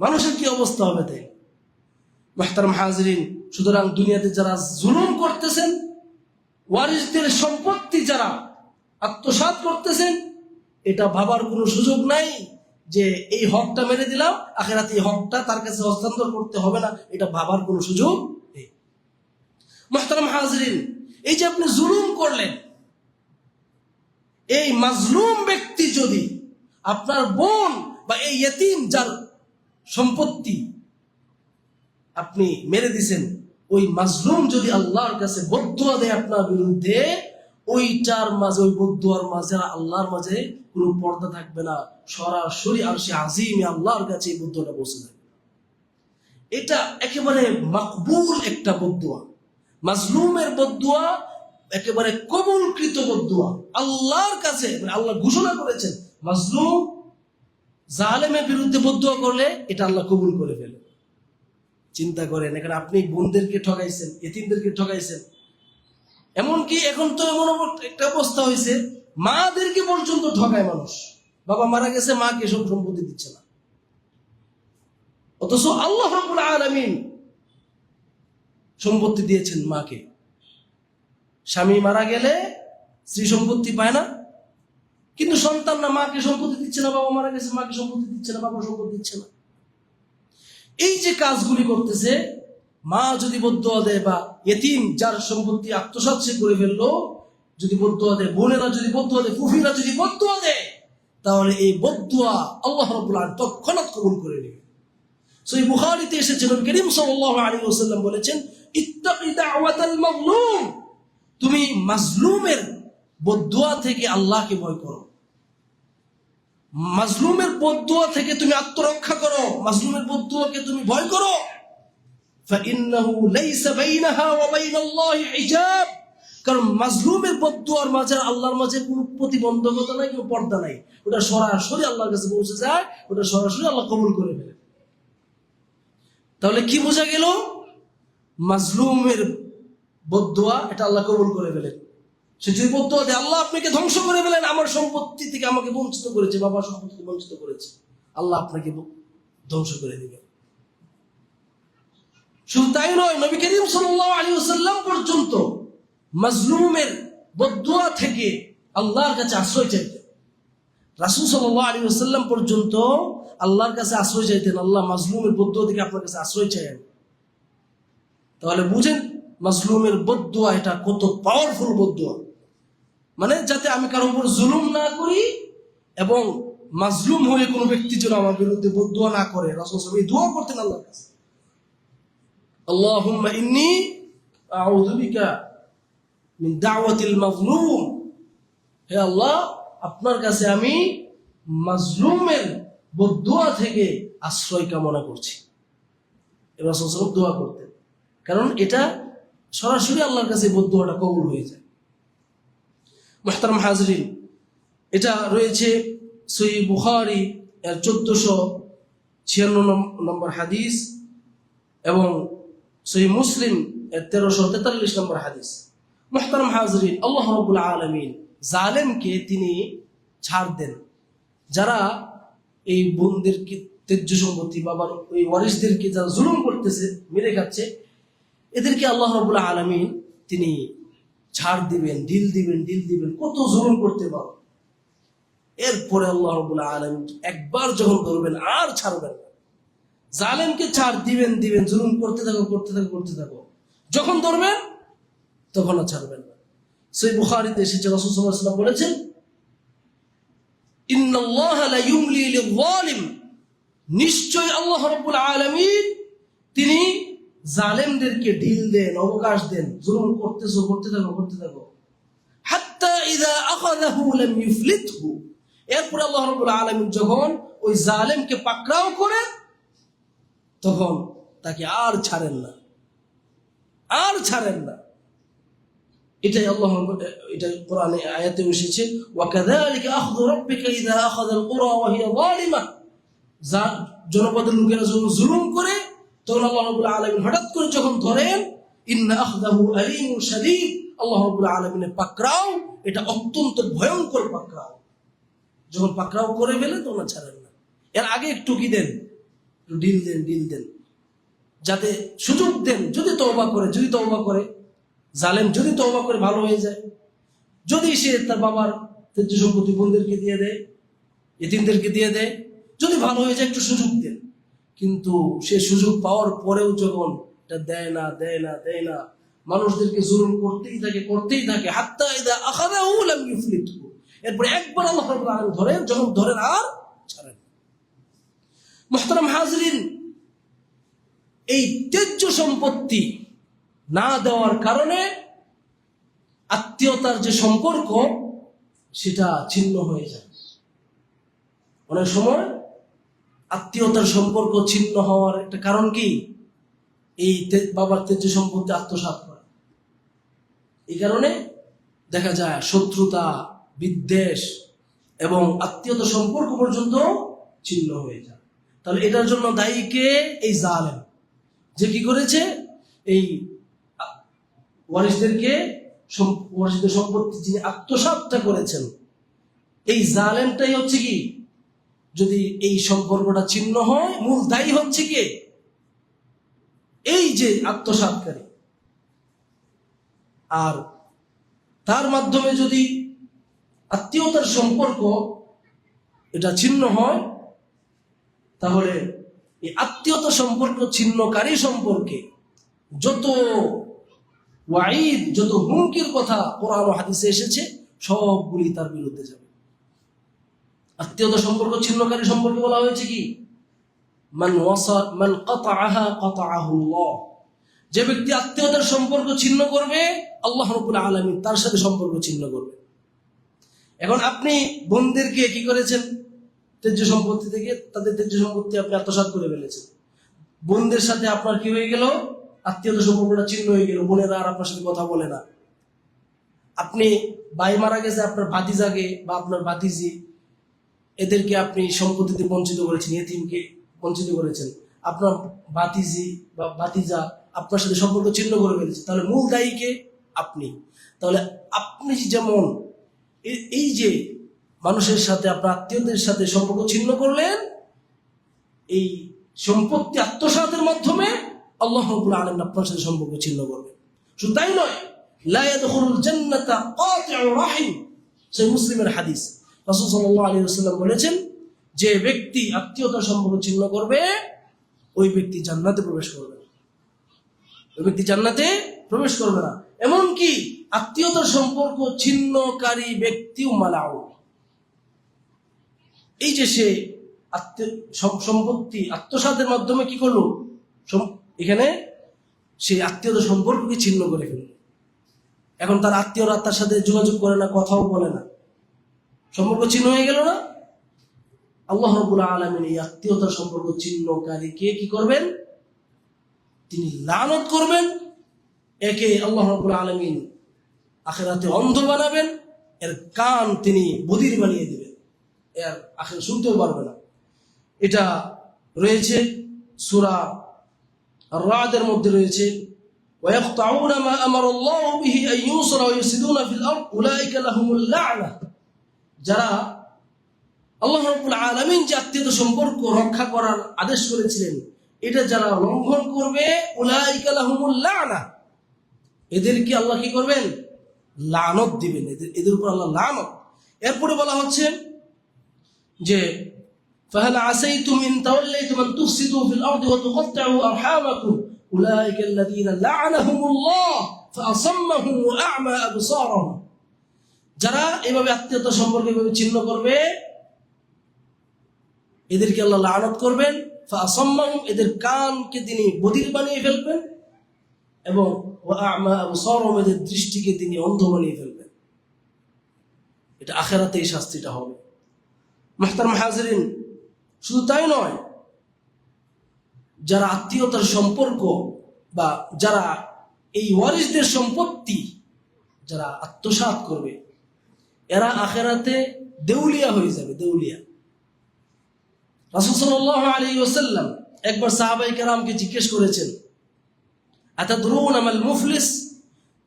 মানুষের কি অবস্থা হবে তাই? মুহতারাম হাজিরিন, সুতরাং দুনিয়াতে যারা জুলুম করতেছেন, ওয়ারিসদের সম্পত্তি যারা আত্মসাৎ করতেছেন, এটা ভাবার কোনো সুযোগ নাই যে এই হকটা মেরে দিলাম, আখিরাতে এই হকটা তার কাছে হস্তান্তর করতে হবে না, এটা ভাবার কোনো সুযোগ নেই। মুহতারাম হাজিরিন, এই যে আপনি জুলুম করলেন, এই মাজলুম ব্যক্তি যদি আপনার বোন বা এই ইয়েতিম যার সম্পত্তি আপনি মেরে দিছেন, ওই মাজলুম যদি আল্লাহর কাছে বদদুয়া দেয় আপনার বিরুদ্ধে, ওইটার মাঝে, ওই বদদুয়ার মাঝে আল্লাহর মাঝে কোনো পর্দা থাকবে না, সরাসরি আরশে আজিমে আল্লাহর কাছে এই বদদুয়াটা পৌঁছে যাবে। এটা একেবারে মাকবুল একটা বদদুয়া। মাজলুমের বদদুয়া একেবারে কবুলকৃত বদদুয়া আল্লাহর কাছে। আল্লাহ ঘোষণা করেছেন মাজলুম জালেমের বিরুদ্ধে বদদুয়া করলে এটা আল্লাহ কবুল করে ফেলে। চিন্তা করেন, এখানে আপনি বোনদেরকে ঠকাইছেন, এতিমদেরকে ঠকাইছেন, এমনকি এখন তো এমন একটা অবস্থা হয়েছে মাদেরকে পর্যন্ত ঠকায় মানুষ। বাবা মারা গেছে, মাকে সব সম্পত্তি দিচ্ছে না, অথচ আল্লাহ রাব্বুল আলামিন সম্পত্তি দিয়েছেন মাকে। স্বামী মারা গেলে স্ত্রী সম্পত্তি পায় না, কিন্তু সন্তান না মাকে সম্পত্তি দিচ্ছে না, বাবা মারা গেছে মাকে সম্পত্তি দিচ্ছে না, বাবা সম্পত্তি দিচ্ছে না। এই যে কাজগুলি করতেছে, মা যদি বদদুয়া দেয় বা ইতিম যার সম্পত্তি আত্মসাৎ সে করে ফেললো যদি বদদুয়া দেয়, বোনেরা যদি বদদুয়া দেয়, ফুফিরা যদি বদদুয়া দেয়, তাহলে এই বদদুয়া আল্লাহ রাব্বুল আলামিন তৎক্ষণাৎ কবুল করে নেবে। সহিহ বুখারীতে এসেছে, নবী করিম সাল্লাল্লাহু আলাইহি ওয়াসাল্লাম বলেছেন, ইত্তাকি দাওয়াতাল মাজলুম, তুমি মাজলুমের বদদুয়া থেকে আল্লাহকে ভয় করো, মাজলুমের বদদুয়া থেকে তুমি আত্মরক্ষা করো, মাজলুমের বদদুয়াকে তুমি ভয় করো। ফাইন্নাহু লাইসা বাইনাহা ওয়া বাইনাল্লাহি হিজাব, কারণ মাজলুমের বদদুয়ার মাঝে আল্লাহর মাঝে কোনো প্রতিবন্ধকতা নাই, কোনো পর্দা নাই, ওটা সরাসরি আল্লাহর কাছে পৌঁছে যায়, ওটা সরাসরি আল্লাহ কবুল করে ফেলে। তাহলে কি বোঝা গেল? মাজলুমের বদদুয়া এটা আল্লাহ কবুল করে ফেলেন। সে যদি বদদুয়া দেয়, আল্লাহ আপনাকে ধ্বংস করে ফেলেন, আমার সম্পত্তি থেকে আমাকে বঞ্চিত করেছে, বাবার সম্পত্তি থেকে বঞ্চিত করেছে, আল্লাহ আপনাকে ধ্বংস করে দিবেন। শুধু তাই নয়, নবী করিম সাল্লাল্লাহু আলাইহি ওয়াসাল্লাম পর্যন্ত মাজলুমের বদদুয়া থেকে আল্লাহর কাছে আশ্রয় চাইতেন। রাসূল সাল্লাল্লাহু আলাইহি ওয়াসাল্লাম পর্যন্ত আল্লাহর কাছে আশ্রয় চাইতেন, আল্লাহ মাজলুমের বদদুয়া থেকে আপনার কাছে আশ্রয় চাইেন। তাহলে বুঝেন মাজলুমের বদদুয়া এটা কত পাওয়ারফুল বদদুয়া। মানে যাতে আমি কারো উপর জুলুম না করি এবং মাজলুম হয়ে কোনো ব্যক্তি যেন আমার বিরুদ্ধে বদদুয়া না করে, রাসূল সাল্লাল্লাহু আলাইহি ওয়াসাল্লাম এই দোয়া করতেন আল্লাহর কাছে, আল্লাহুম্মা ইন্নী আউযু বিকা মিন দাওয়াতিল মাজলুম, হে আল্লাহ আপনার কাছে আমি মাজলুমের বদদুয়া থেকে আশ্রয় কামনা করছি। রাসূল সাল্লাল্লাহু আলাইহি ওয়াসাল্লাম দোয়া করতেন, কারণ এটা সরাসরি আল্লাহর কাছে বদদুয়াটা কবুল হয়ে যায়। মুহতারাম হাজরিন, এটা রয়েছে সহিহ বুখারী এর 1456 নম্বর হাদিস এবং সহিহ মুসলিম এর 1343 নম্বর হাদিস। মুহতারাম হাজরিন, আল্লাহ রাব্বুল আলামিন জালেমকে তিনি ছাড় দেন। যারা এই বোনদেরকে তেজ্য সম্পত্তি, বাবার ওই ওয়ারিসদেরকে যারা জুলুম করতেছে, মেরে খাচ্ছে, এদেরকে আল্লাহ রাব্বুল আলামিন তিনি ছাড় দিবেন, ঢিল দিবেন, কত জুলুম করতে পারো। এরপরে আল্লাহ রাব্বুল আলামিন একবার যখন ধরবেন আর ছাড়বেন না। জালেমকে ছাড় দিবেন, জুলুম করতে থাকো, যখন ধরবেন তখন আর ছাড়বেন না। সহিহ বুখারীতে এসেছে, রাসূল সাল্লাল্লাহু আলাইহি ওয়াসাল্লাম বলেছেন, ইন্নাল্লাহা লা ইউমলি লিয-যালিম, নিশ্চয় আল্লাহ রাব্বুল আলামিন তিনি জালেমদেরকে ঢিল দেন, অবকাশ দেন, জুলুম করতে থাকো, হাত্তা ইযা আখাযাহু লাম ইউফলিতহু, এরপরে আল্লাহ রাব্বুল আলামিন যখন ওই জালেমকে পাকড়াও করেন তখন তাকে আর ছাড়েন না। এটাই আল্লাহ, এটা কোরআনে আয়াতে এসেছে, ওয়া কাযালিকা আখযু রাব্বিকা ইযা আখাযাল কুরা ওয়া হিয়া যালিমা, জনপদের লোকেরা যখন জুলুম করে তখন আল্লাহ রাব্বুল আলামিন হঠাৎ করে যখন ধরেন, ইন্না আখযাহু আলীমুন শাদীদ, আল্লাহ রাব্বুল আলামিনের পাকড়াও এটা অত্যন্ত ভয়ঙ্কর পাকড়াও। যখন পাকড়াও করে ফেলে তখন ছাড়েন না। এর আগে একটু কি দেন, ঢিল দেন, যাতে সুযোগ দেন, যদি তওবা করে, জালেম যদি তওবা করে ভালো হয়ে যায়, যদি সে তার বাবার তেজ্য সম্পত্তি বোনদেরকে দিয়ে দেয়, এতিমদেরকে দিয়ে দেয়, যদি ভালো হয়ে যায় একটু সুযোগ দেন। কিন্তু সে সুযোগ পাওয়ার পরেও যখন এটা দেয় না, মানুষদেরকে জুলুম করতেই থাকে, হাত্তা ইযা আখাযাহু লাম ইউফলিতহু, এরপর একবার আল্লাহ রাব্বুল আলামিন ধরেন, যখন ধরেন আর ছাড়েন। মুহতারাম হাজরিন, এই তেজ্য সম্পত্তি না দেওয়ার কারণে আত্মীয়তার যে সম্পর্ক সেটা ছিন্ন হয়ে যায়। অনেক সময় আত্মীয়তার সম্পর্ক ছিন্ন হওয়ার একটা কারণ কি? এই বাবার তেজ সম্পত্তি আত্মসাৎ করা। এই কারণে দেখা যায় শত্রুতা, বিদ্বেষ এবং আত্মীয়তা সম্পর্ক পর্যন্ত ছিন্ন হয়ে যায়। তাহলে এটার জন্য দায়ী কে? এই জালেম, যে কি করেছে? এই ওয়ারিসদের সম্পত্তি যিনি আত্মসাৎটা করেছেন, এই জালেমটাই হচ্ছে কি, যদি এই সম্পর্কটা ছিন্ন হয়, মূল দায়ী হচ্ছে কে? এই যে আত্মসাৎকারী। আর তার মাধ্যমে যদি আত্মীয়তার সম্পর্ক এটা ছিন্ন হয়, তাহলে এই আত্মীয়তা সম্পর্ক ছিন্নকারী সম্পর্কে যত ওয়াঈদ, যত হুমকির কথা কোরআন ও হাদিসে এসেছে, সবগুলি তার বিরুদ্ধে যাবে। আত্মীয়তা সম্পর্ক ছিন্নকারী সম্পর্কে বলা হয়েছে কি? মান কাতাআহা কাতাআহুল্লাহ। যে ব্যক্তি আত্মীয়তার সম্পর্ক ছিন্ন করবে, আল্লাহ রাব্বুল আলামিন তার সাথে সম্পর্ক ছিন্ন করবে। এখন আপনি বোনদেরকে কি করেছেন? তেজ্য সম্পত্তি থেকে তাদের তেজ্য সম্পত্তি আপনি আত্মসাৎ করে ফেলেছেন। বোনদের সাথে আপনার কি হয়ে গেল? আত্মীয়তা সম্পর্কটা ছিন্ন হয়ে গেল। বোনেরা আর আপনার সাথে কথা বলে না। আপনি ভাই মারা গেছে, আপনার ভাতিজাকে বা আপনার ভাতিজি, এদেরকে আপনি সম্পত্তিতে বঞ্চিত করেছেন, ইতিমকে বঞ্চিত করেছেন। আপনার ভাতিজি বা ভাতিজা আপনার সাথে সম্পর্ক ছিন্ন করে ফেলেছে। তাহলে মূল দায়ী কে? আপনি। তাহলে আপনি যেমন এই যে মানুষের সাথে, আপনার আত্মীয়দের সাথে সম্পর্ক ছিন্ন করলেন, এই সম্পত্তি আত্মসাতের মাধ্যমে আল্লাহ রাব্বুল আলামিন আপনার সাথে সম্পর্ক ছিন্ন করবেন। শুধু তাই নয়, লা ইয়াদখুলুল জান্নাতা কাতিউ রাহিম, সহিহ মুসলিমের হাদিস। রাসূল সাল্লাল্লাহু আলাইহি ওয়াসাল্লাম বলেছেন, যে ব্যক্তি আত্মীয়তার সম্পর্ক ছিন্ন করবে, ওই ব্যক্তি জান্নাতে প্রবেশ করবে না। ওই ব্যক্তি জান্নাতে প্রবেশ করবে না। এমনকি আত্মীয়তার সম্পর্ক ছিন্নকারী ব্যক্তিও মালাউ। এই যে সে সম্পত্তি আত্মসাতের মাধ্যমে কি করলো? এখানে সে আত্মীয়তার সম্পর্ককে ছিন্ন করে ফেলল। এখন তার আত্মীয়রা তার সাথে যোগাযোগ করে না, কথাও বলে না, সম্পর্ক ছিন্ন হয়ে গেল না? আল্লাহ রাব্বুল আলামিন এই আত্মীয়তার সম্পর্ক ছিন্নকারীকে কি করবেন? তিনি লানত করবেন। একে আল্লাহ রাব্বুল আলামিন আখিরাতে অন্ধ বানাবেন, এর কান তিনি বধির বানিয়ে দিবেন, এর আখিরাতে শুনতেও পারবে না। এটা রয়েছে সূরা আর-রা'দের মধ্যে রয়েছে, ওয়ায়াকতাউনা মা আমারাল্লাহু বিহি আন ইউসরা ওয়া ইউসিদুনা ফিল আরদ উলাইকা লাহুমুল লা'না। যারা আল্লাহ রাব্বুল আলামিন যে আত্মীয়তা সম্পর্ক রক্ষা করার আদেশ করেছিলেন, এটা যারা লঙ্ঘন করবে, উলাইকা লাহুমুল লা'না, এদেরকে আল্লাহ কি করবেন? লানত দিবেন, এদের উপর আল্লাহ লানত। এরপরে বলা হচ্ছে যে ফাহাল আসাইতুম ইন তাওয়াল্লাইতুম আন তুফসিদু ফিল আরদি ওয়া তুকাত্তিউ আরহামাকুম উলাইকা আল্লাযীনা লা'নাহুমুল্লাহ ফাআসাম্মাহুম ওয়া আ'মা আবসারহুম। যারা এভাবে আত্মীয়তা সম্পর্ক এভাবে ছিন্ন করবে, এদেরকে আল্লাহ লানত করবেন। ফাআসাম্মাহুম, এদের কানকে তিনি বধির বানিয়ে ফেলবেন, এবং ওয়া আ'মা আবসারহুম, এদের দৃষ্টিকে তিনি অন্ধ বানিয়ে ফেলবেন। এটা আখিরাতে এই শাস্তিটা হবে। মুহতারাম হাজিরিন, শুধু তাই নয়, যারা আত্মীয়তার সম্পর্ক বা যারা এই ওয়ারিসদের সম্পত্তি যারা আত্মসাৎ করবে, এরা আখিরাতে দেউলিয়া হয়ে যাবে, দেউলিয়া। রাসূল সাল্লাল্লাহু আলাইহি ওয়াসাল্লাম একবার সাহাবায়ে কেরামকে জিজ্ঞেস করেছেন, আতাদরুনা মাল মুফলিস,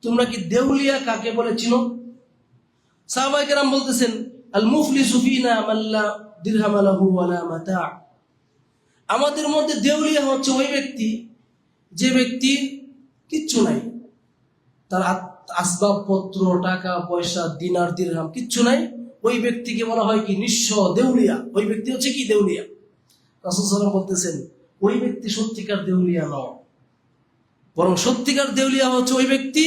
তোমরা কি দেউলিয়া কাকে বলে চিনো? সাহাবায়ে কেরাম বলতেছেন, আল মুফলিসু ফিনা মান লা দিরহাম লাহু ওয়া লা মাতা'। আমাদের মধ্যে দেউলিয়া হচ্ছে ওই ব্যক্তি, যে ব্যক্তির কিচ্ছু নাই, তার আসবাবপত্র, টাকা পয়সা, দিনার দিরহাম কিচ্ছু নাই, ওই ব্যক্তিকে বলা হয় কি? নিঃস্ব, দেউলিয়া। ওই ব্যক্তি হচ্ছে কি? দেউলিয়া। রাসূল সাল্লাল্লাহু আলাইহি ওয়াসাল্লাম বলতেছেন, ওই ব্যক্তি সত্যিকার দেউলিয়া নয়, বরং সত্যিকার দেউলিয়া হচ্ছে ওই ব্যক্তি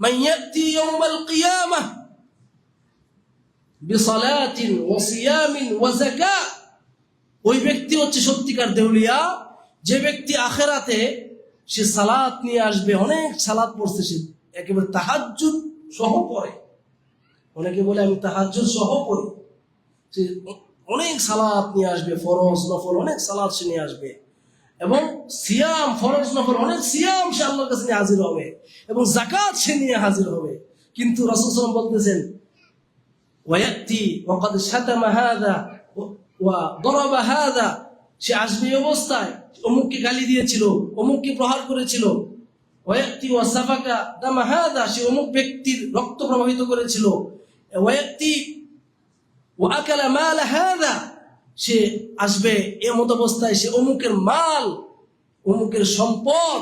মাইয়াতি ইয়াউমাল কিয়ামাহ বিসালাতিন ওয়া সিয়ামিন ওয়া যাকাত। ওই ব্যক্তি হচ্ছে সত্যিকার দেউলিয়া, যে ব্যক্তি আখিরাতে সে সালাত নিয়ে আসবে, অনেক সালাত পড়ছে, সে একেবারে তাহাজ্জুদ সহ পড়ে, অনেকে বলে আমি তাহাজ্জুদ সহ পড়ি, সে অনেক সালাত নিয়ে আসবে, ফরজ নফল অনেক সালাত সে নিয়ে আসবে, এবং সিয়াম ফরজ নফল অনেক সিয়াম সে আল্লাহর কাছে নিয়ে হাজির হবে, এবং যাকাত সে নিয়ে হাজির হবে। কিন্তু রাসূল সাল্লাল্লাহু আলাইহি ওয়াসাল্লাম বলতেছেন ওয়ায়াতি ওয়াকাদ শাতামা হাযা ওয়া দারাবা হাযা, সে আসবে এই অবস্থায় অমুককে গালি দিয়েছিল, অমুককে প্রহার করেছিল, ওয়ায়াতি ওয়া সাফাকা দামা হাযা, সে অমুক ব্যক্তির রক্ত প্রবাহিত করেছিল, ওয়ায়াতি ওয়া আকালা মাল হাযা, সে আসবে এমত অবস্থায় সে অমুকের মাল, অমুকের সম্পদ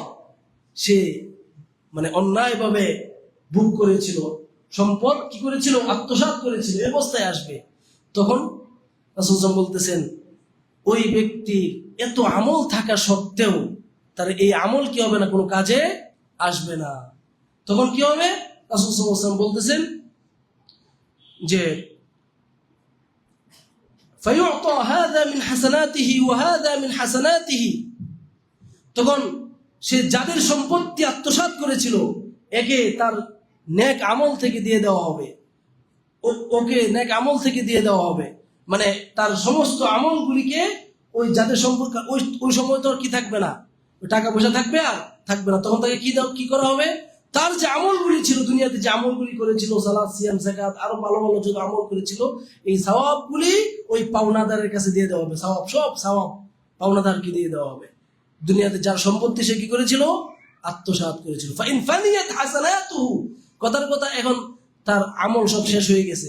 সে মানে অন্যায়ভাবে ভোগ করেছিল, সম্পদ কি করেছিল, আত্মসাৎ করেছিল, এই অবস্থায় আসবে। তখন রাসূল সাল্লাল্লাহু আলাইহি ওয়াসাল্লাম বলতেছেন ওই ব্যক্তি এত আমল থাকা সত্ত্বেও তার এই আমল কি হবে না, কোনো কাজে আসবে না। তখন কি হবে, রাসূল সাল্লাল্লাহু আলাইহি ওয়াসাল্লাম বলতেছেন যে ফায়ুতা হাযা মিন হাসানাতিহি ওয়া হাযা মিন হাসানাতিহি, তখন সে যাদের সম্পত্তি আত্মসাৎ করেছিল একে তার নেক আমল থেকে দিয়ে দেওয়া হবে, ওকে নেক আমল থেকে দিয়ে দেওয়া হবে, মানে তার সমস্ত আমলগুলিকে ওই যাদের সম্পর্ক ওই সময় তো কি থাকবে না, ওই টাকা পয়সা থাকবে আর থাকবে না, তখন তাকে কি করা হবে, তার যে আমলগুলি ছিল দুনিয়াতে যে আমলগুলি করেছিল সালাত সিয়াম যাকাত আরো ভালো ভালো যত আমল করেছিল এই সওয়াবগুলি ওই পাওনাদারের কাছে দিয়ে দেওয়া হবে, সব সওয়াব পাওনাদারকে দিয়ে দেওয়া হবে। দুনিয়াতে যার সম্পত্তি সে কি করেছিল, আত্মসাৎ করেছিল। ফাইন ফানিয়াত হাসানাতুহু, কথার কথা এখন তার আমল সব শেষ হয়ে গেছে,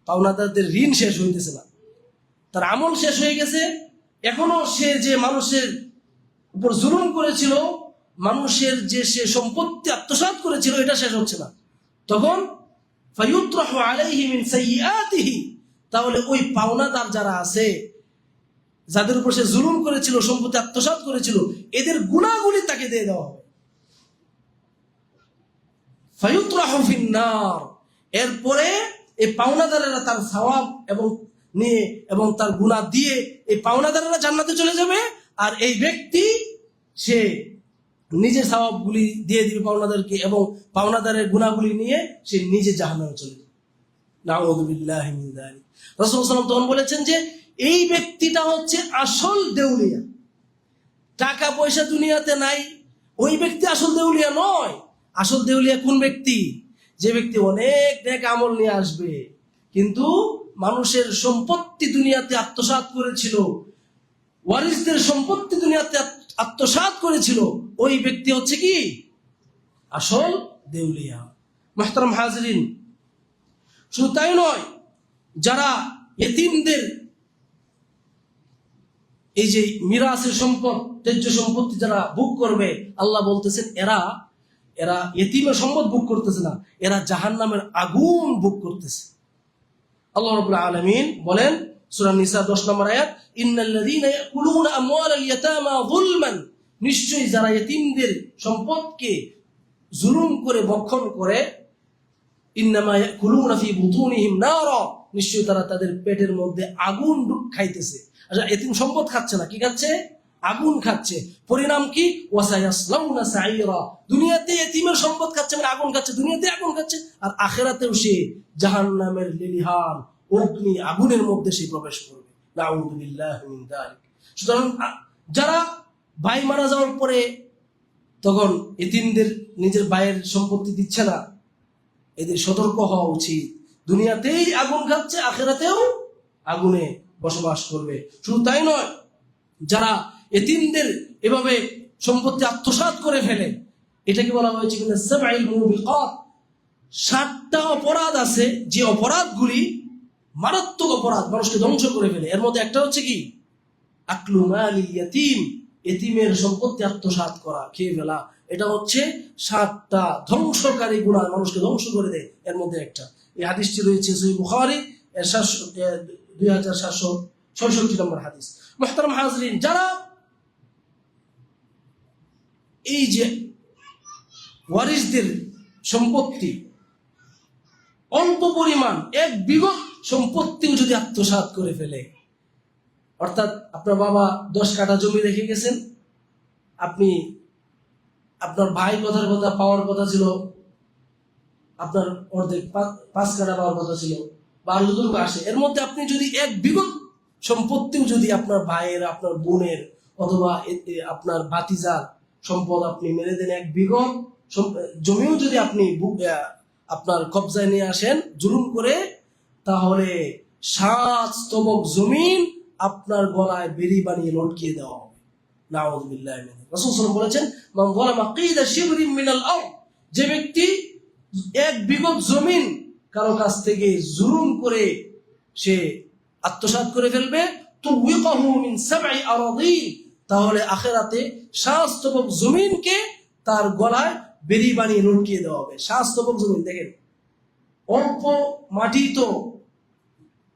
পাওনাদারদের ঋণ শেষ হইতেছে না, তার আমল শেষ হয়ে গেছে, এখনো সে যে মানুষের উপর জুলুম করেছিল, মানুষের যে সে সম্পত্তি আত্মসাৎ করেছিল এটা শেষ হচ্ছে না। তখন ফায়ুতরাহু আলাইহি মিন সাইয়্যাতিহি, তাহলে ওই পাওনাদার যারা আছে যাদের উপর সে জুলুম করেছিল, সম্পত্তি আত্মসাৎ করেছিল, এদের গুনাহগুলি তাকে দিয়ে দেওয়া হবে। ফায়ুতরাহু ফিন নার, এরপরে এই পাওনাদারেরা তার সওয়াব এবং নিয়ে এবং তার গুনাহ দিয়ে এই পাওনাদারেরা জান্নাতে চলে যাবে, আর এই ব্যক্তি সে নিজের সওয়াবগুলি দিয়ে দিবে পাওনাদারকে এবং পাওনাদারের গুনাহগুলি নিয়ে সে নিজে জাহান্নামে চলে যাবে। নাউযু বিল্লাহি মিন যালিক। রাসূল সাল্লাল্লাহু আলাইহি ওয়াসাল্লাম তখন বলেছেন যে এই ব্যক্তিটা হচ্ছে আসল দেউলিয়া, টাকা পয়সা দুনিয়াতে নাই, ওই ব্যক্তি আসল দেউলিয়া নয়। আসল দেউলিয়া কোন ব্যক্তি, যে ব্যক্তি অনেক নেক আমল নিয়ে আসবে কিন্তু মানুষের সম্পত্তি দুনিয়াতে আত্মসাৎ করেছিল, ওয়ারিসদের সম্পত্তি দুনিয়াতে আত্মসাৎ করেছিল, ওই ব্যক্তি হচ্ছে কি আসল দেউলিয়া। মুহতারাম হাজিরিন, শুধু তাই নয়, যারা ইতিমদের এই যে মিরাসের সম্পদ ত্যায্য সম্পত্তি যারা ভোগ করবে, আল্লাহ বলতেছেন এরা ইতিমের সম্পদ ভোগ করতেছে না, এরা জাহান্নামের আগুন ভোগ করতেছে। আল্লাহ রাব্বুল আলামিন বলেন সূরা নিসা 10 নম্বর আয়াত, ইন্নাল্লাযীনা ইয়াকুলুনা আমওয়ালাল ইয়াতামা যুলমান, নিশ্চয়ই যারা ইতিমদের সম্পদকে জুলুম করে ভক্ষণ করে, ইন্নামা ইয়াকুলুনা ফি বুতুনিহিম নারা, নিশ্চয়ই তারা তাদের পেটের মধ্যে আগুন খাইতেছে। আচ্ছা, ইতিম সম্পদ খাচ্ছে না, কি খাচ্ছে, আগুন খাচ্ছে। পরিণাম কি, ওয়াসায়াসলাউনা সাইরা, দুনিয়াতে ইতিমের সম্পদ খাচ্ছে মানে আগুন খাচ্ছে, দুনিয়াতে আগুন খাচ্ছে, আর আখিরাতেও সে জাহান্নামের লেলিহান অগ্নি আগুনের মধ্যে সে প্রবেশ করবে। নাউযু বিল্লাহি মিন যালিক। সুতরাং যারা ভাই মারা যাওয়ার পরে তখন ইতিমদের নিজের ভাইয়ের সম্পত্তি দিচ্ছে না, এদের সতর্ক হওয়া উচিত। দুনিয়াতেই আগুন খাচ্ছে, আখিরাতেও আগুনে বসবাস করবে। শুধু তাই নয়, যারা ইতিমদের এভাবে সম্পত্তি আত্মসাৎ করে ফেলে, এটাকে বলা হয়েছে কিনা সাবঈল মুবিকাত, 7টা অপরাধ আছে যে অপরাধগুলি মারাত্মক অপরাধ, মানুষকে ধ্বংস করে ফেলে। এর মধ্যে একটা হচ্ছে কি, আকলু মালিল ইয়াতীম, ইতিমের সম্পত্তি আত্মসাৎ করা, খেয়ে ফেলা। এটা হচ্ছে 7টা ধ্বংসকারী গুনাহ, মানুষকে ধ্বংস করে দেয়। এর মধ্যে একটা, এই হাদিসটি রয়েছে সহিহ বুখারী এর 2766 নম্বর হাদিস। মুহতারাম হাজরিন, যারা এই যে ওয়ারিসদের সম্পত্তি অল্প পরিমাণ 1 বিঘত সম্পত্তিও যদি আত্মসাৎ করে ফেলে, অর্থাৎ আপনার বাবা 10 কাঠা জমি রেখে গেছেন, আপনি আপনার ভাই কথার কথা পাওয়ার কথা ছিল আপনার অর্ধেক 5 কাঠা পাওয়ার কথা ছিল, বা আরো যতটুকু আসে, এর মধ্যে আপনি যদি এক বিঘত সম্পত্তিও যদি আপনার ভাইয়ের, আপনার বোনের, অথবা আপনার ভাতিজার সম্পদ আপনি মেরে দেন, এক বিঘত জমিও যদি আপনি আপনার কবজায় নিয়ে আসেন জুলুম করে, তাহলে 7 স্তবক জমিন আপনার গলায় বেরি বানিয়ে লটকিয়ে দেওয়া হবে। নাউযুবিল্লাহ। রাসূল সাল্লাল্লাহু আলাইহি ওয়াসাল্লাম বলেছেন, মান যালামা কিদা শিবরিন মিনাল আরদ, যে ব্যক্তি এক বিঘত জমিন কারো কাছ থেকে জুলুম করে সে আত্মসাৎ করে ফেলবে, তুওয়িকাহু মিন 7 আরাদিন, তাহলে আখিরাতে 7 স্তবক জমিনকে তার গলায় বেরি বানিয়ে লটকিয়ে দেওয়া হবে। 7 স্তবক জমিন, দেখেন অল্প মাটি তো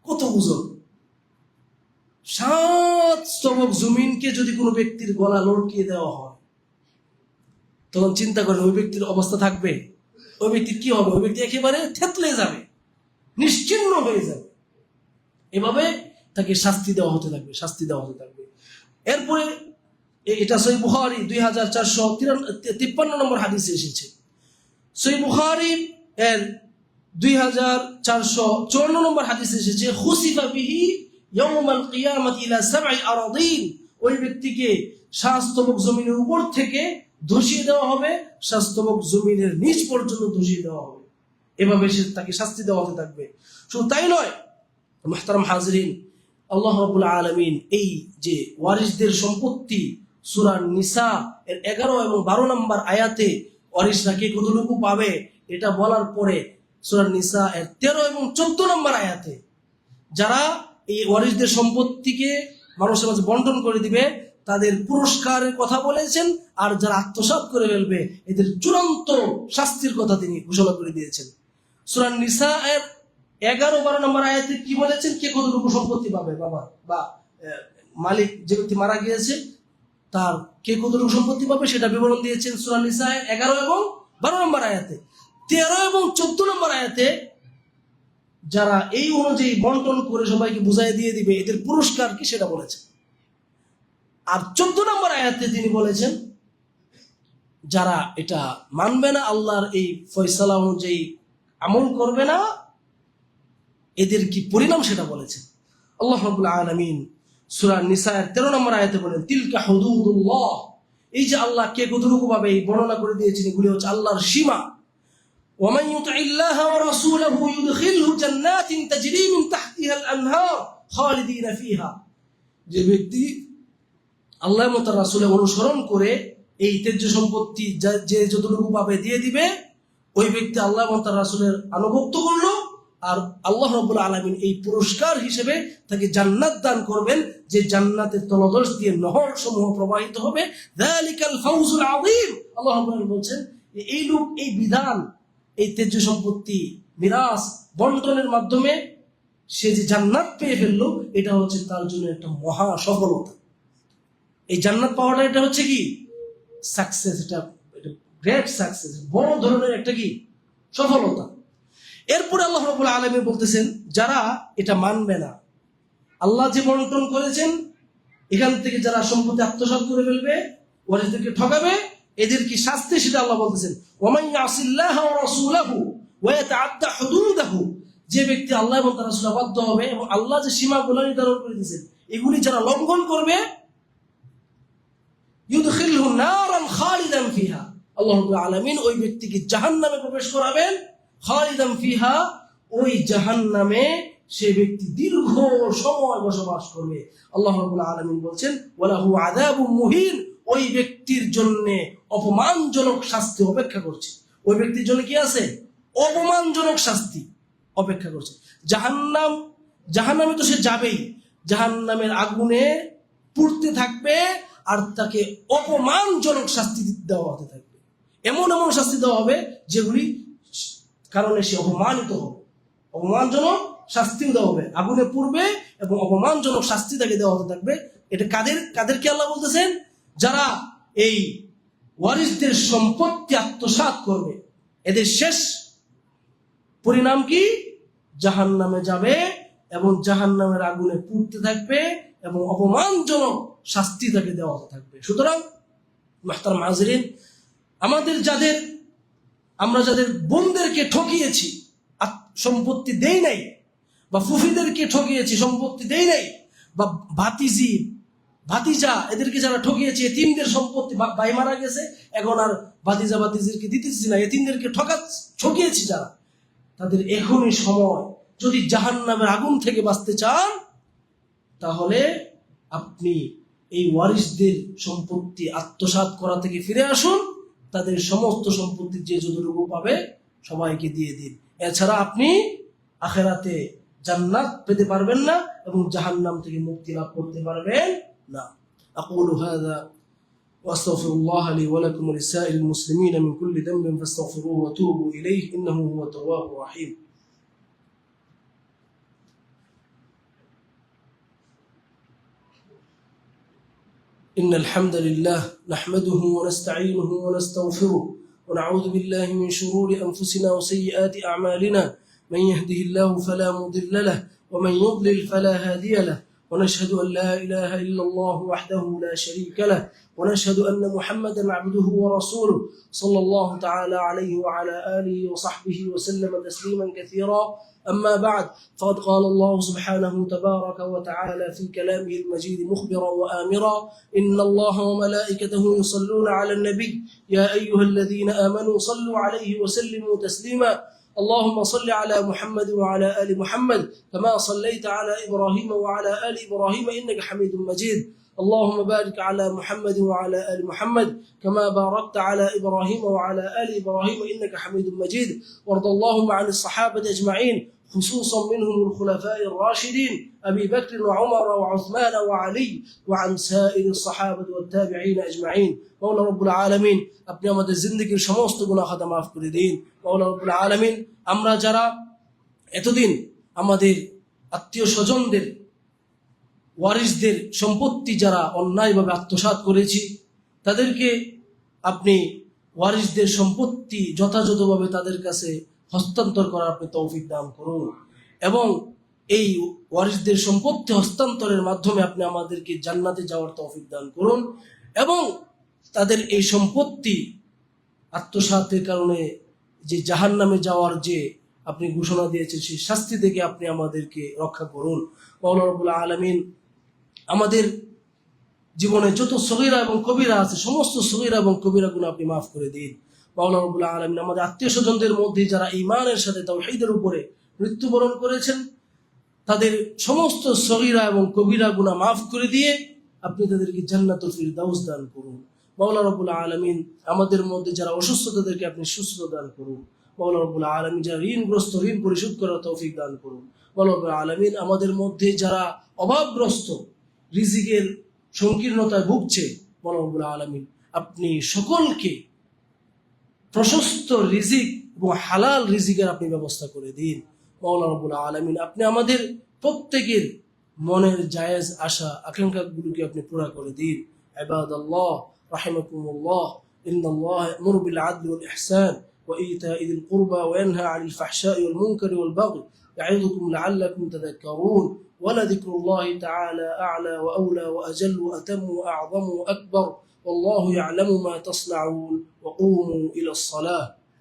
কত ওজন, 7 স্তবক জমিনকে যদি কোনো ব্যক্তির গলা লটকিয়ে দেওয়া হয়, তখন চিন্তা করেন ওই ব্যক্তির অবস্থা থাকবে? ওই ব্যক্তির কি হবে? ওই ব্যক্তি একেবারে থেতলে যাবে, নিশ্চিহ্ন হয়ে যাবে। এভাবে তাকে শাস্তি দেওয়া হতে থাকবে। এরপরে এটা সহিহ বুখারী 2453 নম্বর হাদিসে এসেছে। সহিহ বুখারী এর 2454 নম্বর হাদিসে এসেছে, খুসিফা বিহি ইয়াউমাল কিয়ামাতি ইলা 7 আরাদিন, ওই ব্যক্তিকে 7 স্তবক জমিনের উপর থেকে ধসিয়ে দেওয়া হবে, 7 স্তবক জমিনের নিচ পর্যন্ত ধসিয়ে দেওয়া হবে। এভাবে সে তাকে শাস্তি দেওয়া হতে থাকবে। শুধু তাই নয়, মুহতারাম হাজিরিন, আল্লাহ রাব্বুল আলামিন এই যে ওয়ারিসদের সম্পত্তি সূরা নিসা এর 11 এবং 12 নম্বর আয়াতে ওয়ারিসরা কে কতটুকু পাবে এটা বলার পরে সূরা নিসা এর 13 এবং 14 নম্বর আয়াতে যারা এই ওয়ারিসদের সম্পত্তিকে মানুষের মাঝে বন্টন করে দিবে তাদের পুরস্কারের কথা বলেছেন, আর যারা আত্মসাৎ করে ফেলবে এদের চূড়ান্ত শাস্তির কথা তিনি ঘোষণা করে দিয়েছেন। সূরা নিসা এর 11-12 নম্বর আয়াতে কি বলেছেন? কে কতটুকু সম্পত্তি পাবে, বাবা বা মালিক যে ব্যক্তি মারা গিয়েছে তার কে কতটুকু সম্পত্তি পাবে সেটা বিবরণ দিয়েছেন সূরা নিসা 11 এবং 12 নম্বর আয়াতে। 13 এবং 14 নম্বর আয়াতে যারা এই অনুযায়ী বন্টন করে সবাইকে বুঝাই দিয়ে দিবে এদের পুরস্কার কি সেটা বলেছেন। আর 14 নম্বর আয়াতে তিনি বলেছেন যারা এটা মানবে না, আল্লাহর এই ফয়সালা অনুযায়ী আমল করবে না, এদের কি পরিণাম সেটা বলেছেন। আল্লাহ রাব্বুল আলামিন সূরা নিসা 13 নম্বর আয়াতে বলেন, তিলকা হুদুদুল্লাহ, এই যে আল্লাহ কে কতটুকু ভাবে বর্ণনা করে দিয়েছেন, এগুলি হচ্ছে আল্লাহর সীমা। ওয়ামান ইউতিইল্লাহ ওয়া রাসূলাহু ইউদখিলহু জান্নাতিন তাজরি মিন তাহতিহা আল-আনহার খালিদিনা ফিহা, যে ব্যক্তি আল্লাহ এবং তার রাসূলের অনুসরণ করে এই তেজ্য সম্পত্তি যে যতটুকু পাবে দিয়ে দিবে, ওই ব্যক্তি আল্লাহ এবং তার রাসূলের আনুগত্য করলো, আর আল্লাহ রাব্বুল আলামিন এই পুরস্কার হিসেবে তাকে জান্নাত দান করবেন, যে জান্নাতের তলদেশ দিয়ে নহর সমূহ প্রবাহিত হবে। যালিকাল ফাউজুল আযীম, আল্লাহ রাব্বুল আলামিন বলছেন এই লোক, এই বিধান, এই তেজ্য সম্পত্তি মিরাস বন্টনের মাধ্যমে সে যে জান্নাত পেয়ে ফেললো, এটা হচ্ছে তার জন্য একটা মহা সফলতা। এই জান্নাত পাওয়াটা এটা হচ্ছে কি সাকসেস, এটা গ্রেট সাকসেস, বড় ধরনের একটা কি সফলতা। এরপরে আল্লাহ রাব্বুল আলামিন বলতেছেন যারা এটা মানবে না, আল্লাহ যে বন্টন করেছেন এখান থেকে যারা সম্পত্তি আত্মসাৎ করে ফেলবে, ওয়ারিসদেরকে ঠকাবে, এদের কি শাস্তি সেটা আল্লাহ বলতেছেন। ওয়ামান ইয়াসিল্লাহ ওয়া রাসূলাহু ওয়া ইয়াতাআদ্দা হুদুদাহু, যে ব্যক্তি আল্লাহ এবং তার রাসূলের বাধ্য হবে এবং আল্লাহ যে সীমাগুলো নির্ধারণ করে দিয়েছেন এগুলি যারা লঙ্ঘন করবে, ইউদখিলহু নারান খালিদান ফিহা, আল্লাহ রাব্বুল আলামিন ওই ব্যক্তিকে জাহান্নামে প্রবেশ করাবেন। খালিদান ফিহা, ওই জাহান্নামে সে ব্যক্তি দীর্ঘ সময় বসবাস করবে। আল্লাহ রাব্বুল আলামিন বলছেন ওয়ালাহু আযাবুম মুহিন, ওই ব্যক্তির জন্য অপমানজনক শাস্তি অপেক্ষা করছে। ওই ব্যক্তির জন্য কি আছে? অপমানজনক শাস্তি অপেক্ষা করছে। জাহান্নামে তো সে যাবেই, জাহান্নামের আগুনে পুড়তে থাকবে, আর তাকে অপমানজনক শাস্তি দেওয়া হতে থাকবে। এমন এমন শাস্তি দেওয়া হবে যেগুলি কারণে সে অপমানিত হবে, অপমানজনক শাস্তিও দেওয়া হবে, আগুনে পুড়বে এবং অপমানজনক শাস্তি তাকে দেওয়া হতে থাকবে। এটা কাদেরকে আল্লাহ বলতেছেন? যারা এই ওয়ারিসদের সম্পত্তি আত্মসাৎ করবে, এদের শেষ পরিণাম কি? জাহান্নামে যাবে এবং জাহান্নামের আগুনে পুড়তে থাকবে এবং অপমানজনক শাস্তি তাকে দেওয়া হতে থাকবে। সুতরাং মুহতারাম হাজিরিন, আমাদের যাদের আমরা যাদের বোনদেরকে ঠকিয়েছি, সম্পত্তি দেই নাই, বা ফুফিদেরকে ঠকিয়েছি, সম্পত্তি দেই নাই, বা ভাতিজা এদেরকে যারা ঠকিয়েছে, এতিমদের সম্পত্তি, ভাই মারা গেছে এখন আর ভাতিজিরকে দিতেছি না, এতিমদেরকে ঠকিয়েছি যারা, তাদের এখনই সময়। যদি জাহান্নামের আগুন থেকে বাঁচতে চান তাহলে আপনি এই ওয়ারিসদের সম্পত্তি আত্মসাৎ করা থেকে ফিরে আসুন, তাদের সমস্ত সম্পত্তি যে যতটুকু পাবে সবাইকে দিয়ে দিন। এছাড়া আপনি আখিরাতে জান্নাত পেতে পারবেন না এবং জাহান্নাম থেকে মুক্তি লাভ করতে পারবেন না। আকুলু হাযা ওয়াস্তাগফিরুল্লাহ লি ওয়া লাকুম ওয়া লিসাইরিল মুসলিমিনা মিন কুল্লি যামবিন ফাস্তাগফিরুহু ওয়া তুবু ইলাইহি ইন্নাহু হুয়াত তাওয়াবুর রাহিম। إن الحمد لله نحمده ونستعينه ونستغفره ونعوذ بالله من شرور أنفسنا وسيئات أعمالنا، من يهده الله فلا مضل له ومن يضلل فلا هادي له، ونشهد أن لا إله إلا الله وحده لا شريك له، ونشهد أن محمدا عبده ورسوله صلى الله تعالى عليه وعلى آله وصحبه وسلم تسليما كثيرا. أما بعد، فقد قال الله سبحانه تبارك وتعالى في كلامه المجيد مخبرا وآمرا: إن الله وملائكته يصلون على النبي يا أيها الذين آمنوا صلوا عليه وسلموا تسليما. اللهم صل على محمد وعلى آل محمد كما صليت على إبراهيم وعلى آل إبراهيم إنك حميد مجيد. اللهم بارك على محمد وعلى آل محمد كما باركت على إبراهيم وعلى آل إبراهيم إنك حميد مجيد. وارض اللهم عن الصحابة أجمعين، خصوصا منهم الخلفاء الراشدين أبي بكر وعمر وعثمان وعلي، وعن سائر الصحابة والتابعين أجمعين. مولى رب العالمين আপনি আমাদের জিন্দেগীর সমস্ত গুনাহ খাতা মাফ করে দিন। মওলা রব্বুল আলামিন, আমরা যারা এতদিন আমাদের আত্মীয় স্বজনদের ওয়ারিসদের সম্পত্তি যারা অন্যায়ভাবে আত্মসাৎ করেছি, তাদেরকে আপনি ওয়ারিসদের সম্পত্তি যথাযথভাবে তাদের কাছে হস্তান্তর করার আপনি তৌফিক দান করুন, এবং এই ওয়ারিসদের সম্পত্তি হস্তান্তরের মাধ্যমে আপনি আমাদেরকে জান্নাতে যাওয়ার তৌফিক দান করুন, এবং তাদের এই সম্পত্তি আত্মসাতের কারণে যে জাহান্নামে যাওয়ার যে আপনি ঘোষণা দিয়েছেন সেই শাস্তি থেকে আপনি আমাদেরকে রক্ষা করুন। মাওলানা রব্বুল আলামিন, আমাদের জীবনে যত সগীরা এবং কবিরা আছে সমস্ত সগীরা এবং কবিরা গুনাহ আপনি মাফ করে দিন। মাওলানা রব্বুল আলামিন, আমাদের আত্মীয় স্বজনদের মধ্যে যারা ঈমানের সাথে তাওহীদের উপরে মৃত্যুবরণ করেছেন তাদের সমস্ত সগীরা এবং কবিরা গুনাহ মাফ করে দিয়ে আপনি তাদেরকে জান্নাতুল ফিরদাউস দান করুন। মাওলানা রব্বুল আলামিন, আমাদের মধ্যে যারা অসুস্থ তাদেরকে আপনি সুস্থতা দান করুন। মাওলানা রব্বুল আলামিন, যারা ঋণগ্রস্ত ঋণ পরিশোধ করার তৌফিক দান করুন। মাওলানা রব্বুল আলামিন, আমাদের মধ্যে যারা অভাবগ্রস্ত রিজিকের সংকীর্ণতায় ভুগছে, মাওলানা রব্বুল আলামিন আপনি সকলকে প্রশস্ত রিজিক এবং হালাল রিজিকের আপনি ব্যবস্থা করে দিন। মাওলানা রব্বুল আলামিন, আপনি আমাদের প্রত্যেকের মনের জায়েজ আশা আকাঙ্ক্ষাগুলোকে আপনি পুরা করে দিন। ইবাদাল্লাহ রাহিমাকুমুল্লাহ, ইন্নাল্লাহ ইয়া'মুরু বিল আদলি ওয়াল ইহসান ওয়া ইতা'i যিল কুরবা ওয়া ইয়ানহা 'আনিল ফাহশা'i ওয়াল মুনকারি ওয়াল বাগই ইয়া'iযুকুম লা'আল্লাকুম তাযাক্কারুন। ওয়া লাযিকরুল্লাহি তাআলা আ'লা ওয়া আওলা ওয়া আজাল্লু ওয়া আতাম্মু ওয়া আ'যামু ওয়া আকবার। والله يعلم ما تصنعون وقوموا إلى الصلاة.